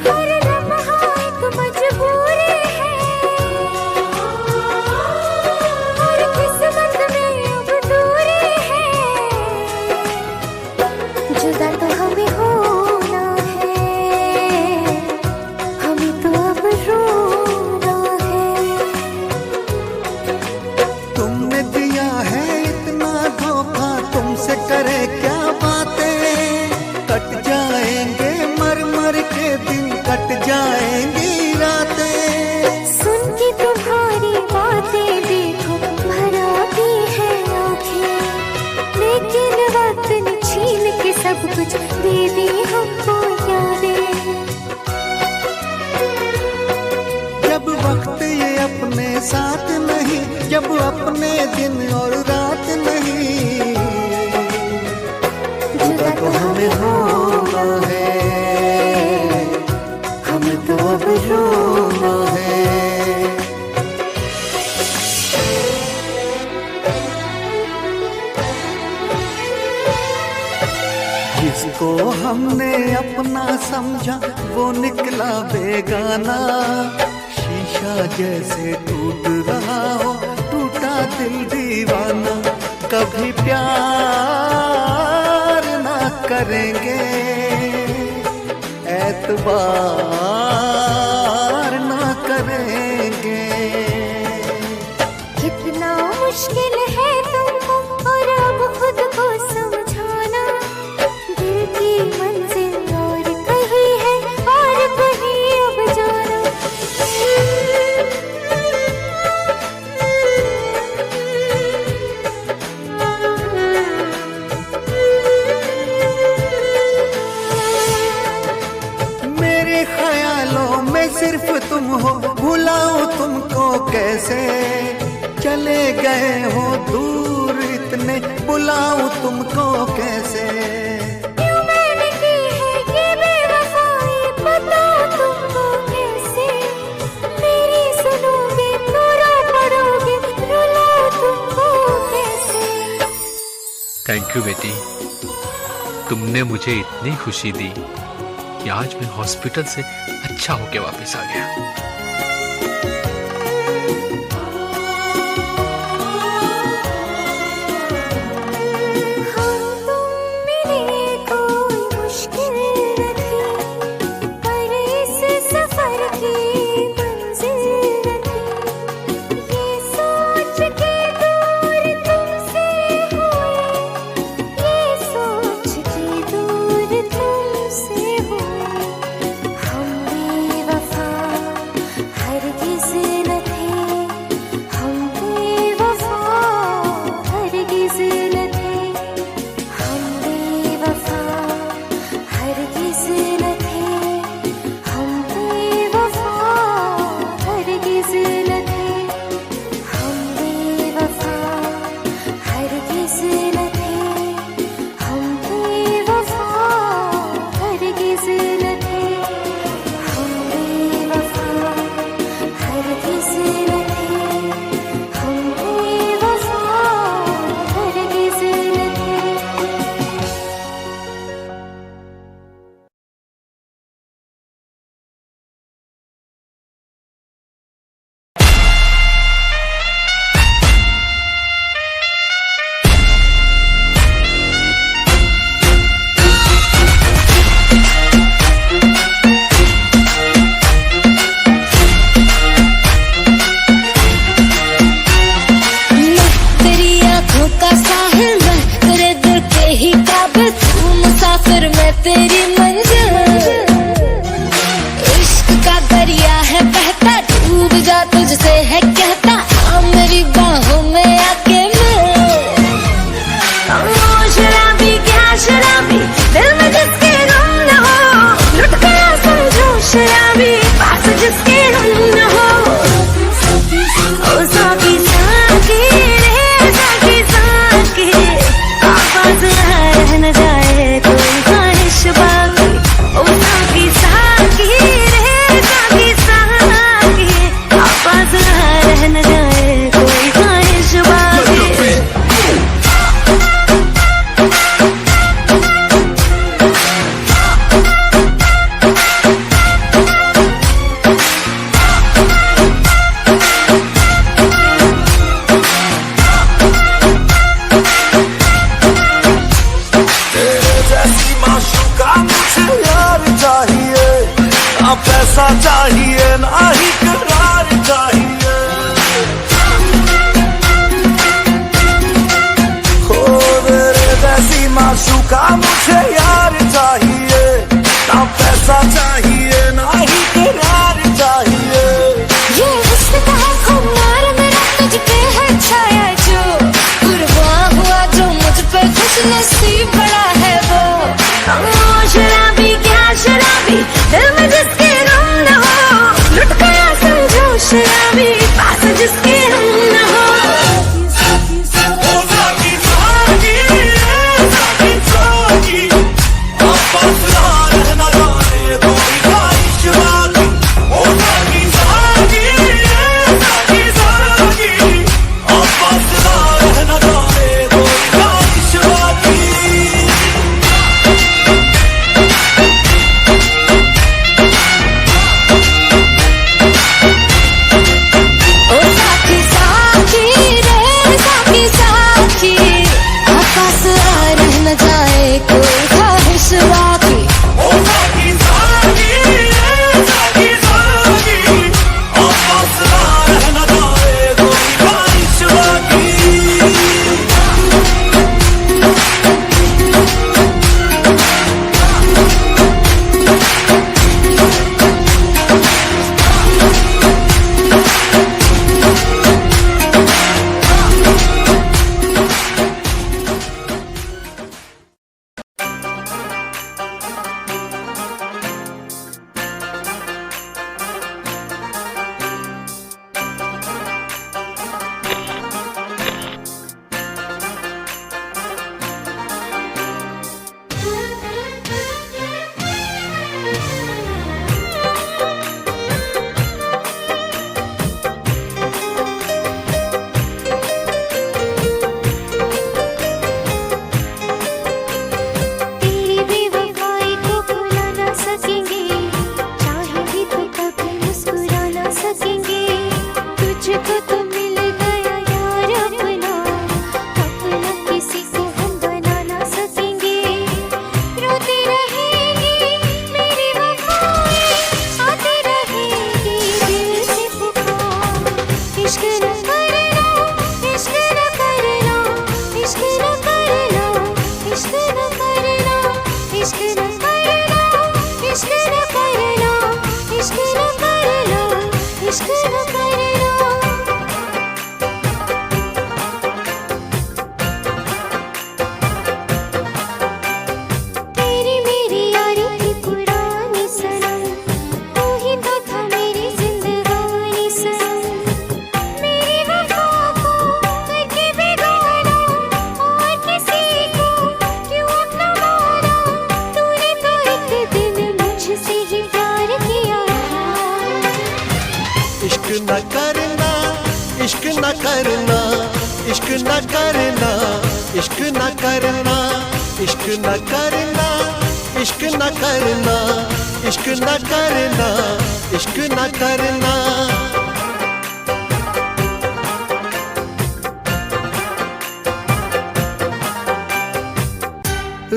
Speaker 1: हर लम्हा एक मजबूरी है, हर किस्मत में अब दूरी है। जुदा तो हमें होना है, हमें तो अब रोना है।
Speaker 5: तुमने दिया है इतना धोखा, तुमसे करे क्या बातें। कट जाएंगे मर मर के दिन, कट जाएंगी रातें।
Speaker 1: सुन के तुम्हारी बातें देखो भर आती है आँखें, लेकिन वक्त ने छीन के सब कुछ दे दी हमको यादें।
Speaker 5: जब वक्त ये अपने साथ नहीं, जब अपने दिन और रात नहीं, जुदा तो हमें होना है, हमें तो अब रोना है। जिसको हमने अपना समझा वो निकला बेगाना। शीशा जैसे टूट रहा हो, टूटा दिल दीवाना। कभी प्यार ना करेंगे, एतबार ना करेंगे।
Speaker 1: कितना मुश्किल है तुमको और अब खुद को समझाना। दिल की मंजिल और कहीं है और कहीं अब जाना।
Speaker 5: मेरे ख्यालों में सिर्फ तुम हो, भुलाऊं तुमको कैसे। चले गए हो दूर इतने, बुलाऊं तुमको कैसे।
Speaker 1: क्यों मैंने की है ये बेवफाई, बताओ तुमको कैसे। मेरी सुनोगे तो रो पड़ोगे, रुलाओ तुमको कैसे।
Speaker 6: थैंक यू बेटी, तुमने मुझे इतनी खुशी दी कि आज मैं हॉस्पिटल से अच्छा होके वापस आ गया।
Speaker 1: हम तुम मिले कोई मुश्किल न थी, पर इस सफर की मंजिल न थी। ये सोच के दूर तुमसे हुए, ये सोच के दूर तुमसे हुए। हम बेवफा हरगिज़ न थे, हम बेवफा हरगिज़ न थे। हम बेवफा हरगिज़ न थे, हम बेवफा हरगिज़ न थे। हम बेवफा हरगिज़ न थे, हम बेवफा हरगिज़ न थे। हम बेवफा हरगिज़ न थे, हम बेवफा हरगिज़ न थे। मैं तेरी आँखों का साहिल, मैं तेरे दिल के ही काबिल। तू मुसाफिर, मैं तेरी मंजिल। इश्क का दरिया है बहता, डूब जा तुझसे है कहता। आ मेरी बाहों में आके मिल। ओ शराबी क्या शराबी, दिल में जिसके गम न हो। लुट गया समझो शराबी, पास जिसके हम न हो। ओ साकी साकी रे साकी साकी, आवाज़ रह न जाए कोई ख्वाहिश बाकी। ओ साकी साकी रे साकी साकी, आवाज़ रह
Speaker 5: पैसा चाहिए ना ही करार चाहिए, हो तेरे जैसी माशूका मुझे यार चाहिए, ना पैसा चाहिए ना ही करार चाहिए।
Speaker 1: ये हुस्न का है खुमार मेरा तुझ पे है छाया जो, कुर्बान हुआ जो मुझ पे खुश नसीब बड़ा है वो। शराबी क्या शराबी दिल में जिसके गम न हो, लुट गया समझो शराबी पास जिसके हम न हो।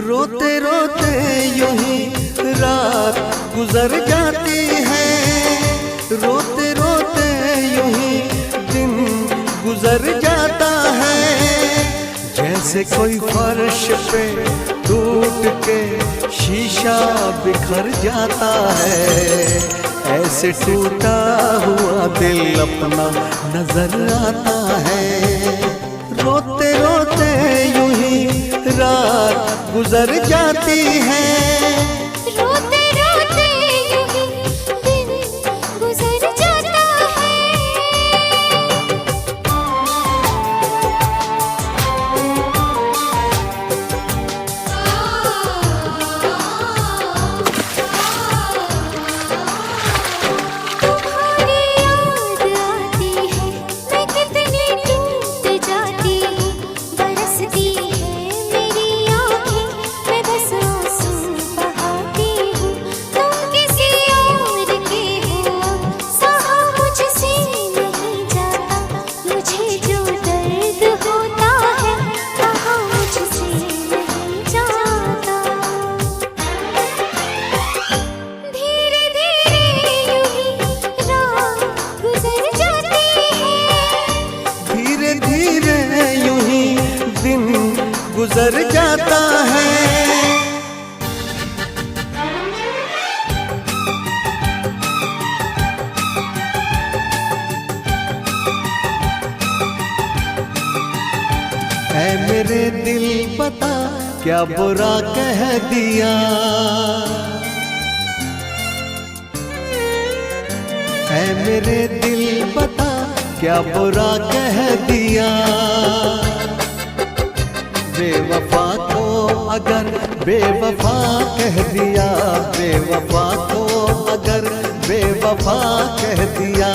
Speaker 5: रोते रोते यूं ही रात गुजर जाती है, रोते रोते यूं ही दिन गुजर जाता है, जैसे कोई फर्श पे टूट के शीशा बिखर जाता है, ऐसे टूटा हुआ दिल अपना नजर आता है। रोते रोते यूं ही रात गुजर जाती है,
Speaker 1: रोते रोते यूं ही दिन गुजर जाता है। तुम्हारी याद आती है, मैं कितनी टूट जाती हूँ, बरसती है मेरी आँखें, मैं बस आंसू बहा
Speaker 5: मेरे दिल बता क्या बुरा कह दिया, ऐ मेरे दिल बता क्या बुरा कह दिया। बेवफा को अगर बेवफा कह दिया, बेवफा को अगर बेवफा कह दिया।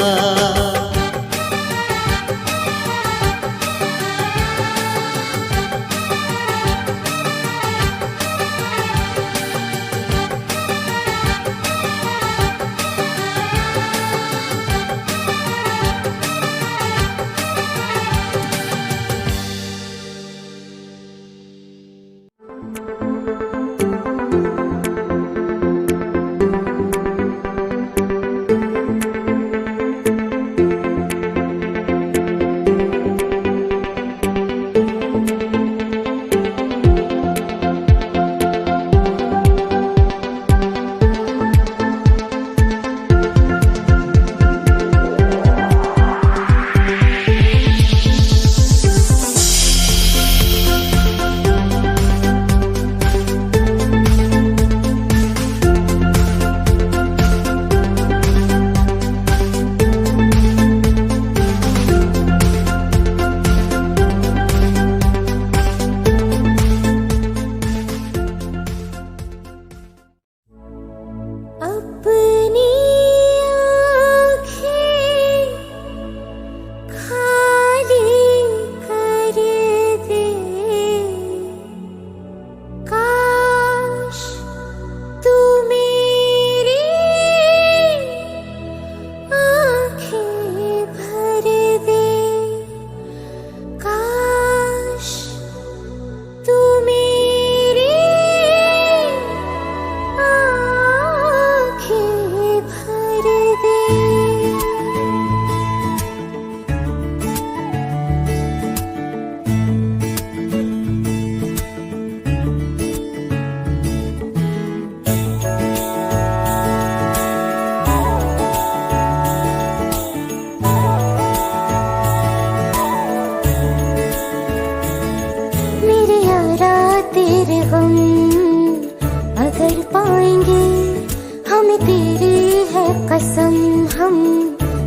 Speaker 1: कसम हम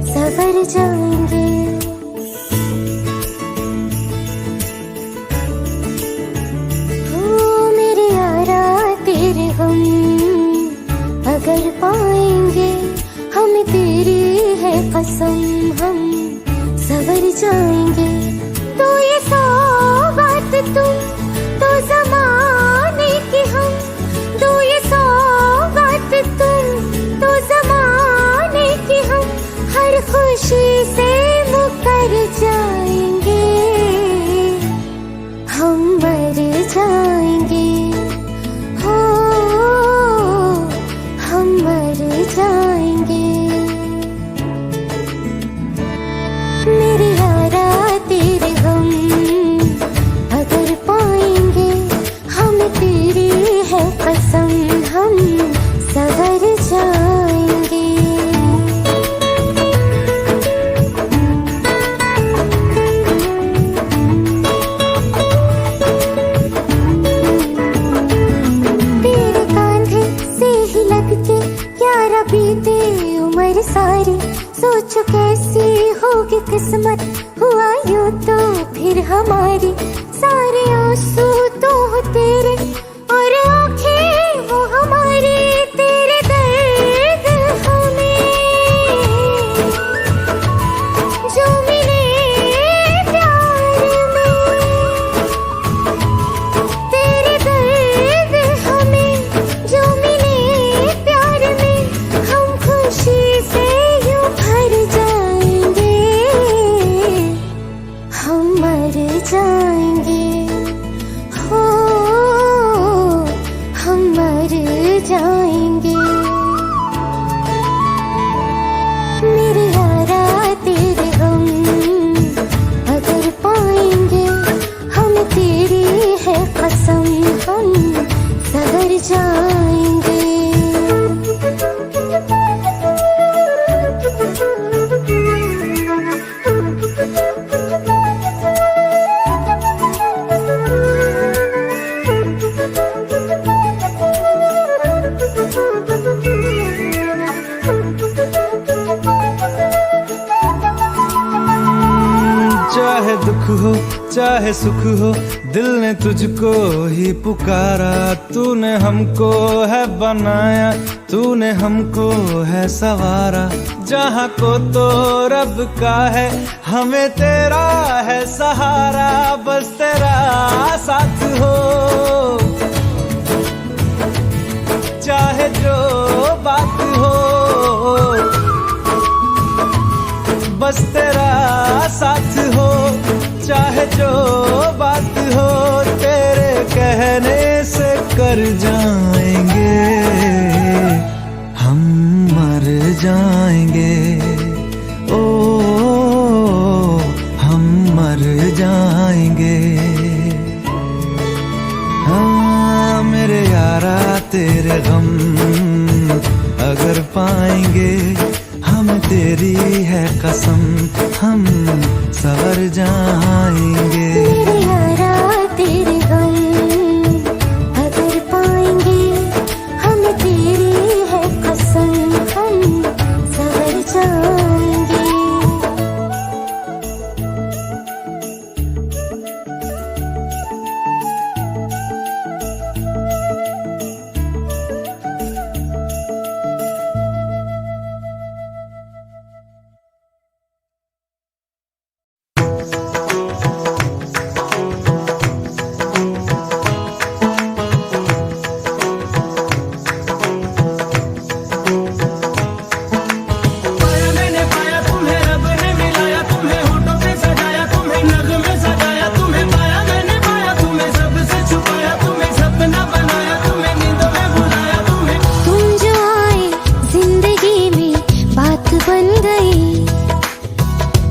Speaker 1: सवर जाएंगे। हो मेरे यारा तेरे हम अगर पाएंगे, हम तेरी है कसम हम सवर जाएंगे। तो ये सौगात तुम तो ज़माने की हम, तो ये सौगात तुम तो ज़माने की हम, हर खुशी से मुकर जाएंगे, हम मर जाएंगे। हो हम मर जाएंगे। मेरे यारा तेरे हम अगर पाएंगे, हम तेरी है कसम हम सवर जाएंगे। तेरे कांधे से ही लग के यारा बीते उम्र सारी, सोचो कैसी होगी किस्मत, हुआ यूं तो फिर हमारी। सारे आंसू तो हो तेरे और आंखें वो हमारी, तेरे दर्द हमें जो मिले प्यार में, तेरे दर्द हमें जो मिले प्यार में, हम खुशी से यूं भर जाएंगे, हम मर जाएंगे।
Speaker 2: हो चाहे सुख हो, दिल ने तुझको ही पुकारा। तूने हमको है बनाया, तूने हमको है सवारा। जहाँ को तो रब का है, हमें तेरा है सहारा। बस तेरा साथ हो, चाहे जो बात हो, बस तेरा साथ हो, चाहे जो बात हो। तेरे कहने से कर जाएंगे, हम मर जाएंगे। ओ हम मर जाएंगे। हाँ मेरे यारा तेरे गम अगर पाएंगे, हम तेरी है कसम, हम सवर जाएंगे।
Speaker 7: मेरे यारा तेरे गम अगर पाएंगे, हम तेरी है कसम, हम सवर जाएंगे।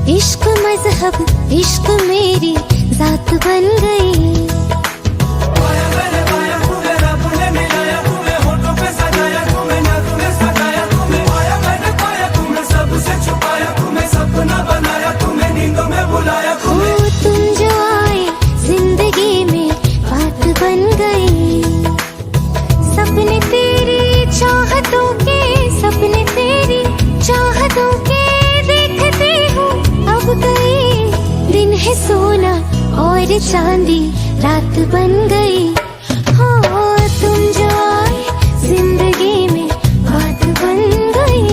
Speaker 7: इश्क मजहब, इश्क मेरी जात बन गई। तुम जो आए जिंदगी में बात बन गई। सपने तेरी चाहतों के, सपने तेरी चाहतों के देखते हूँ अब गई। दिन है सोना और चांदी रात बन गई। हाँ तुम जो आए जिंदगी में बात बन गई।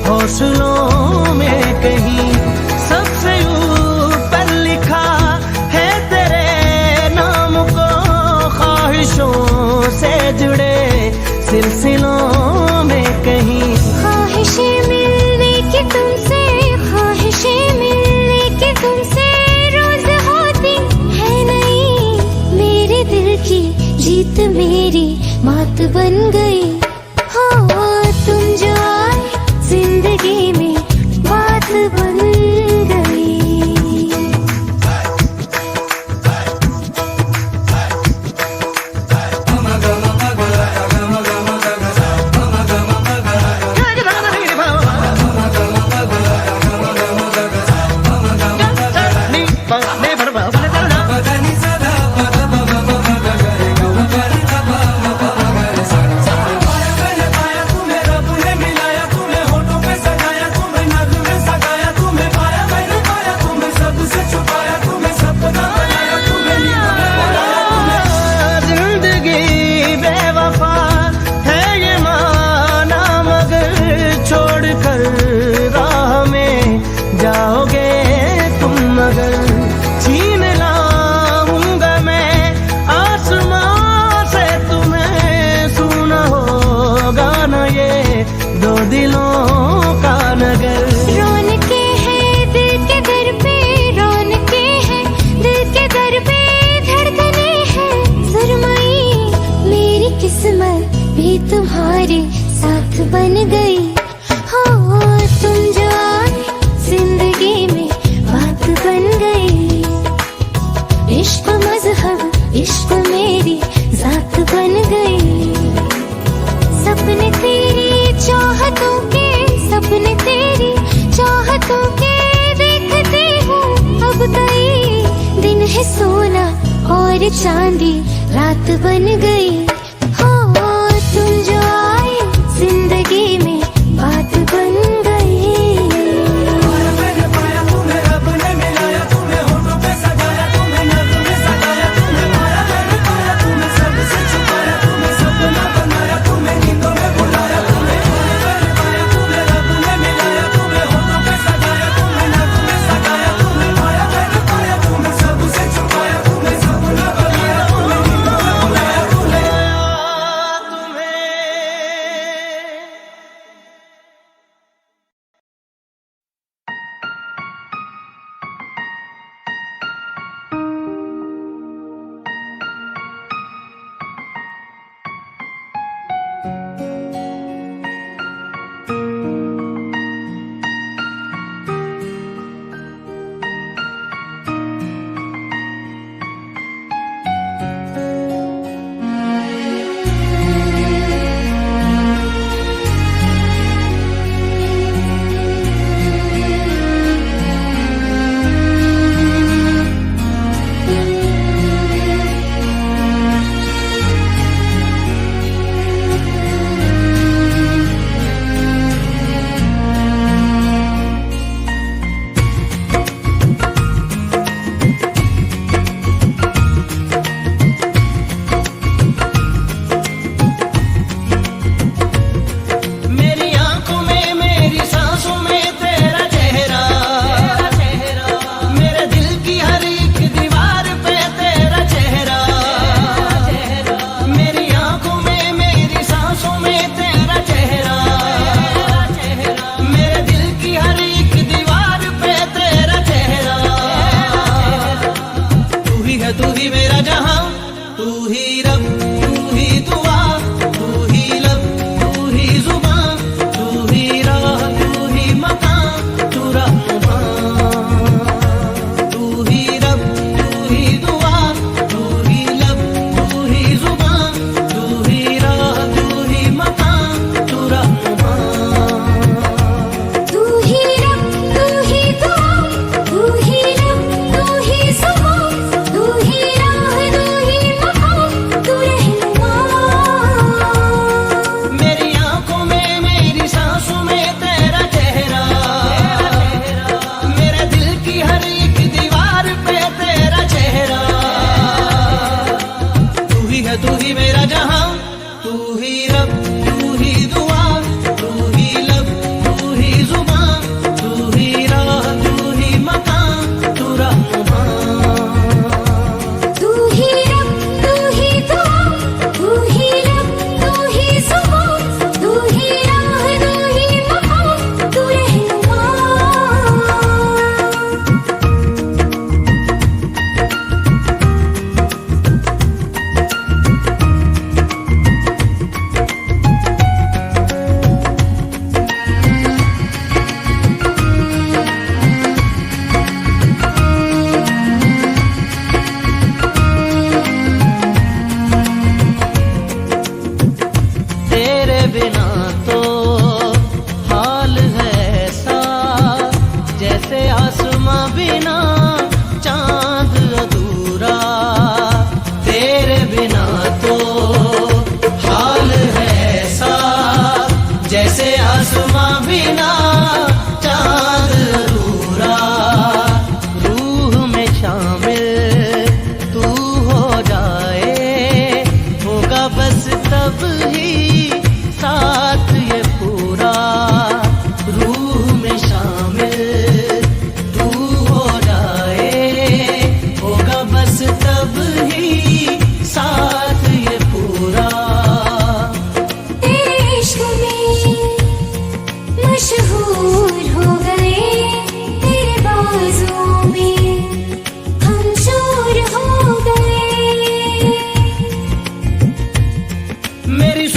Speaker 8: हौसलों में कहीं सबसे ऊपर लिखा है तेरे नाम को। ख्वाहिशों से जुड़े सिलसिलों में कहीं
Speaker 7: ख्वाहिशें मिलने की तुमसे, ख्वाहिशें मिलने की तुमसे रोज होती है नहीं। मेरे दिल की जीत मेरी मात बन गई। हाँ तुम जो आए जिंदगी में बात बन गई।
Speaker 8: मिलाया तुम्हें होठों पे सजाया
Speaker 7: भी तुम्हारे साथ बन गई। हो तुम जो आए जिंदगी में बात बन गई। इश्क मजहब इश्क मेरी जात बन गई। सपने तेरी चाहतों के, सपने तेरी चाहतों के देखते हूँ अब कई दिन है सोना और चांदी रात बन गई। हो तुम जो आए जिंदगी में बात बन गई।
Speaker 2: मैंने पाया तुम्हें रब ने मिलाया, तुम्हें होठों पे सजाया, तुम्हें नज़्म में सजाया, तुम्हें माया मैंने पाया, तुम्हें सबसे छुपाया, तुम्हें सपना बनाया, तुम्हें नींदों में बुलाया, तुम्हें मैंने पाया तुम्हें रब ने मिलाया, तुम्हें होठों पे सजाया, तुम्हें नज़्म में सजाया, तुम्हें माया मैंने पाया, तुम्हें सबसे छुपाया, तुम्हें सपना बनाया, तुम्हें नींदों में बुलाया, तुम्हें
Speaker 8: मेरी आंखों में मेरी सांसों में तेरा चेहरा, मेरे दिल की हर एक दीवार पे तेरा चेहरा। मेरी आंखों में मेरी सांसों में तेरा चेहरा, मेरे दिल की हर एक दीवार पे तेरा चेहरा। तू ही है तू ही मेरा जहां, तू ही रब तू ही दुआ, तू ही लब तू ही जुबान, तू ही राह तू ही मकान, तू रहमान। तू ही रब तू ही दुआ, तू ही लब तू ही जुबान, तू ही राह तू ही मकान, तू रहमान।
Speaker 7: तू ही रब तू ही दुआ, तू ही लब तू ही जुबान, तू ही राह तू ही मकान, तू रहनुमा।
Speaker 8: मेरी आंखों में मेरी सांसों में तेरा चेहरा, मेरे दिल की हर एक दीवार पे तेरा चेहरा। तू ही है तू ही मेरा जहां, तू ही रब तू ही दुआ, तू ही लब तू ही जुबान, तू ही राह तू ही मकान, तू रहमान।
Speaker 7: तू ही रब तू ही दुआ, तू ही लब तू ही जुबान, तू ही राह तू ही मकान, तू रहनुमा।
Speaker 8: तेरे बिना तो हाल है ऐसा, जैसे आसमां बिना चांद अधूरा। तेरे बिना तो हाल है ऐसा, जैसे आसमां बिना चांद अधूरा। रूह में शामिल तू हो जाए, होगा बस तब ही साथ ये पूरा। रूह में शामिल तू हो जाए, होगा बस तब ही साथ ये पूरा।
Speaker 7: तेरे इश्क में मशहूर हो गए, तेरे बाजुओं में हम चोर हो गए।
Speaker 8: मेरी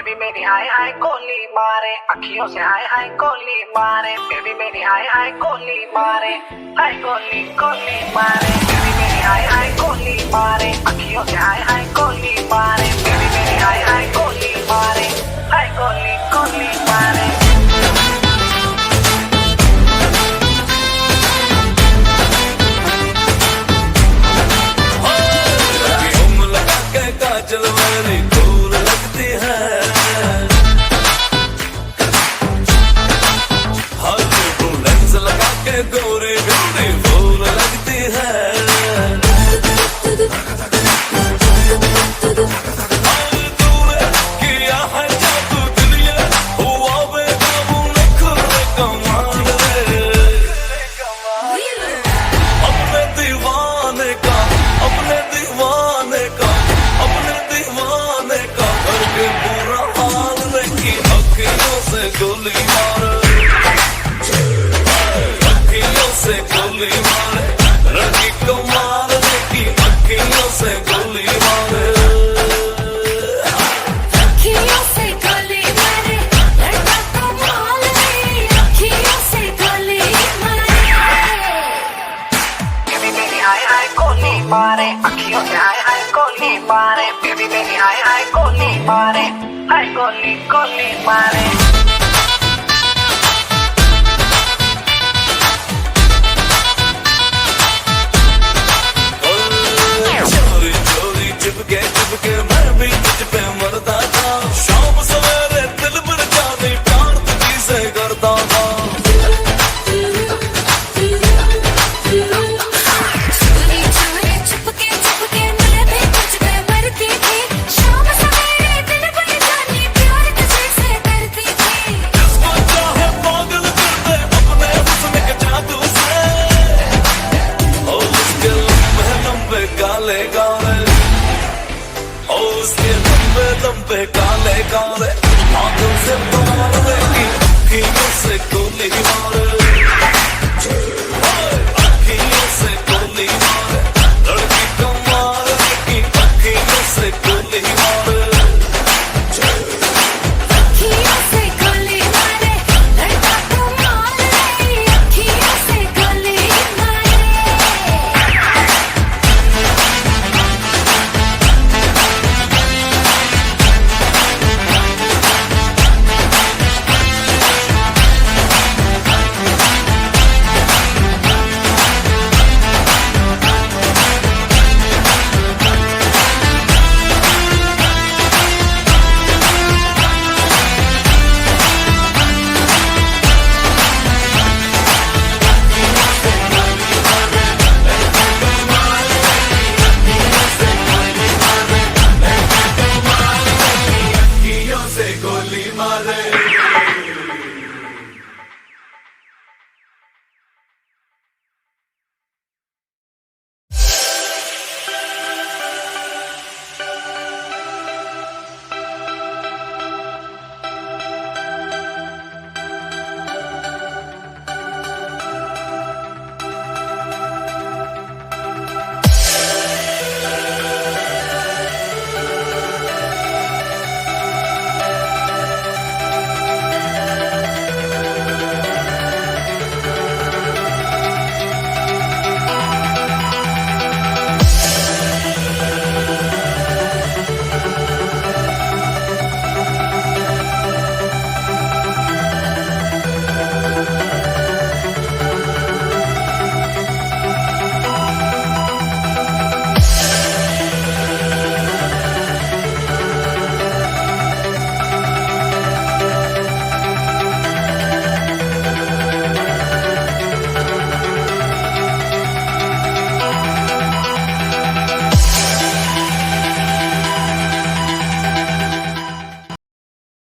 Speaker 2: बेबी मेरी हाय हाय गोली मारे, अखियों से हाय हाय गोली मारे, बेबी मेरी हाय हाय गोली मारे, हाय गोली गोली मारे, बेबी मेरी हाय हाय गोली मारे, अखियों से हाय हाय गोली मारे, बेबी मेरी हाय हाय गोली मारे, हाय गोली गोली मारे।
Speaker 9: काजल वाली फूल लगती है, हर को लेंस लगा के गोरी गोरी फूल लगती है, तूने किया है जादू दुनिया हुआ बेकाबू नखरे कमाल रे, अपने दीवाने का करके बुरा हाल रखी अखियों से गोली मारे, अखियों से गोली मारे, रखी कमाल रखी अखियों से गोली मारे,
Speaker 1: अखियों से गोली मारे, लड़का कमाल है, अखियों से गोली मारे।
Speaker 2: बेबी मेरी हाय हाय गोली मारे, अखियों से हाय हाय गोली मारे, बेबी मेरी हाय हाय गोली मारे, हाय गोली गोली मारे।
Speaker 9: चोरी चोरी चिपके मैं भी तुझ पे मरता था, शाम सवेरे दिल भर जाने प्यार तुझी से करता था,
Speaker 1: चोरी चोरी चुपके चुपके मैं भी तुझ पे मरती थी, शाम सवेरे दिल भर जाने प्यार तुझे से करती थी।
Speaker 9: जिसको चाहे पागल कर दे अपने हुस्न के जादू से, ओ उसके लंबे लंबे काले काले, ओ उसके लंबे लंबे काले काले आंखों से मार देगी अखियों से गोली मारे, अखियों से गोली मारे, लड़की कमाल देगी अखियों से गोली मारे,
Speaker 1: अखियों से गोली मारे, लड़का कमाल है, अखियों से गोली मारे।
Speaker 9: अखियों से गोली मारे।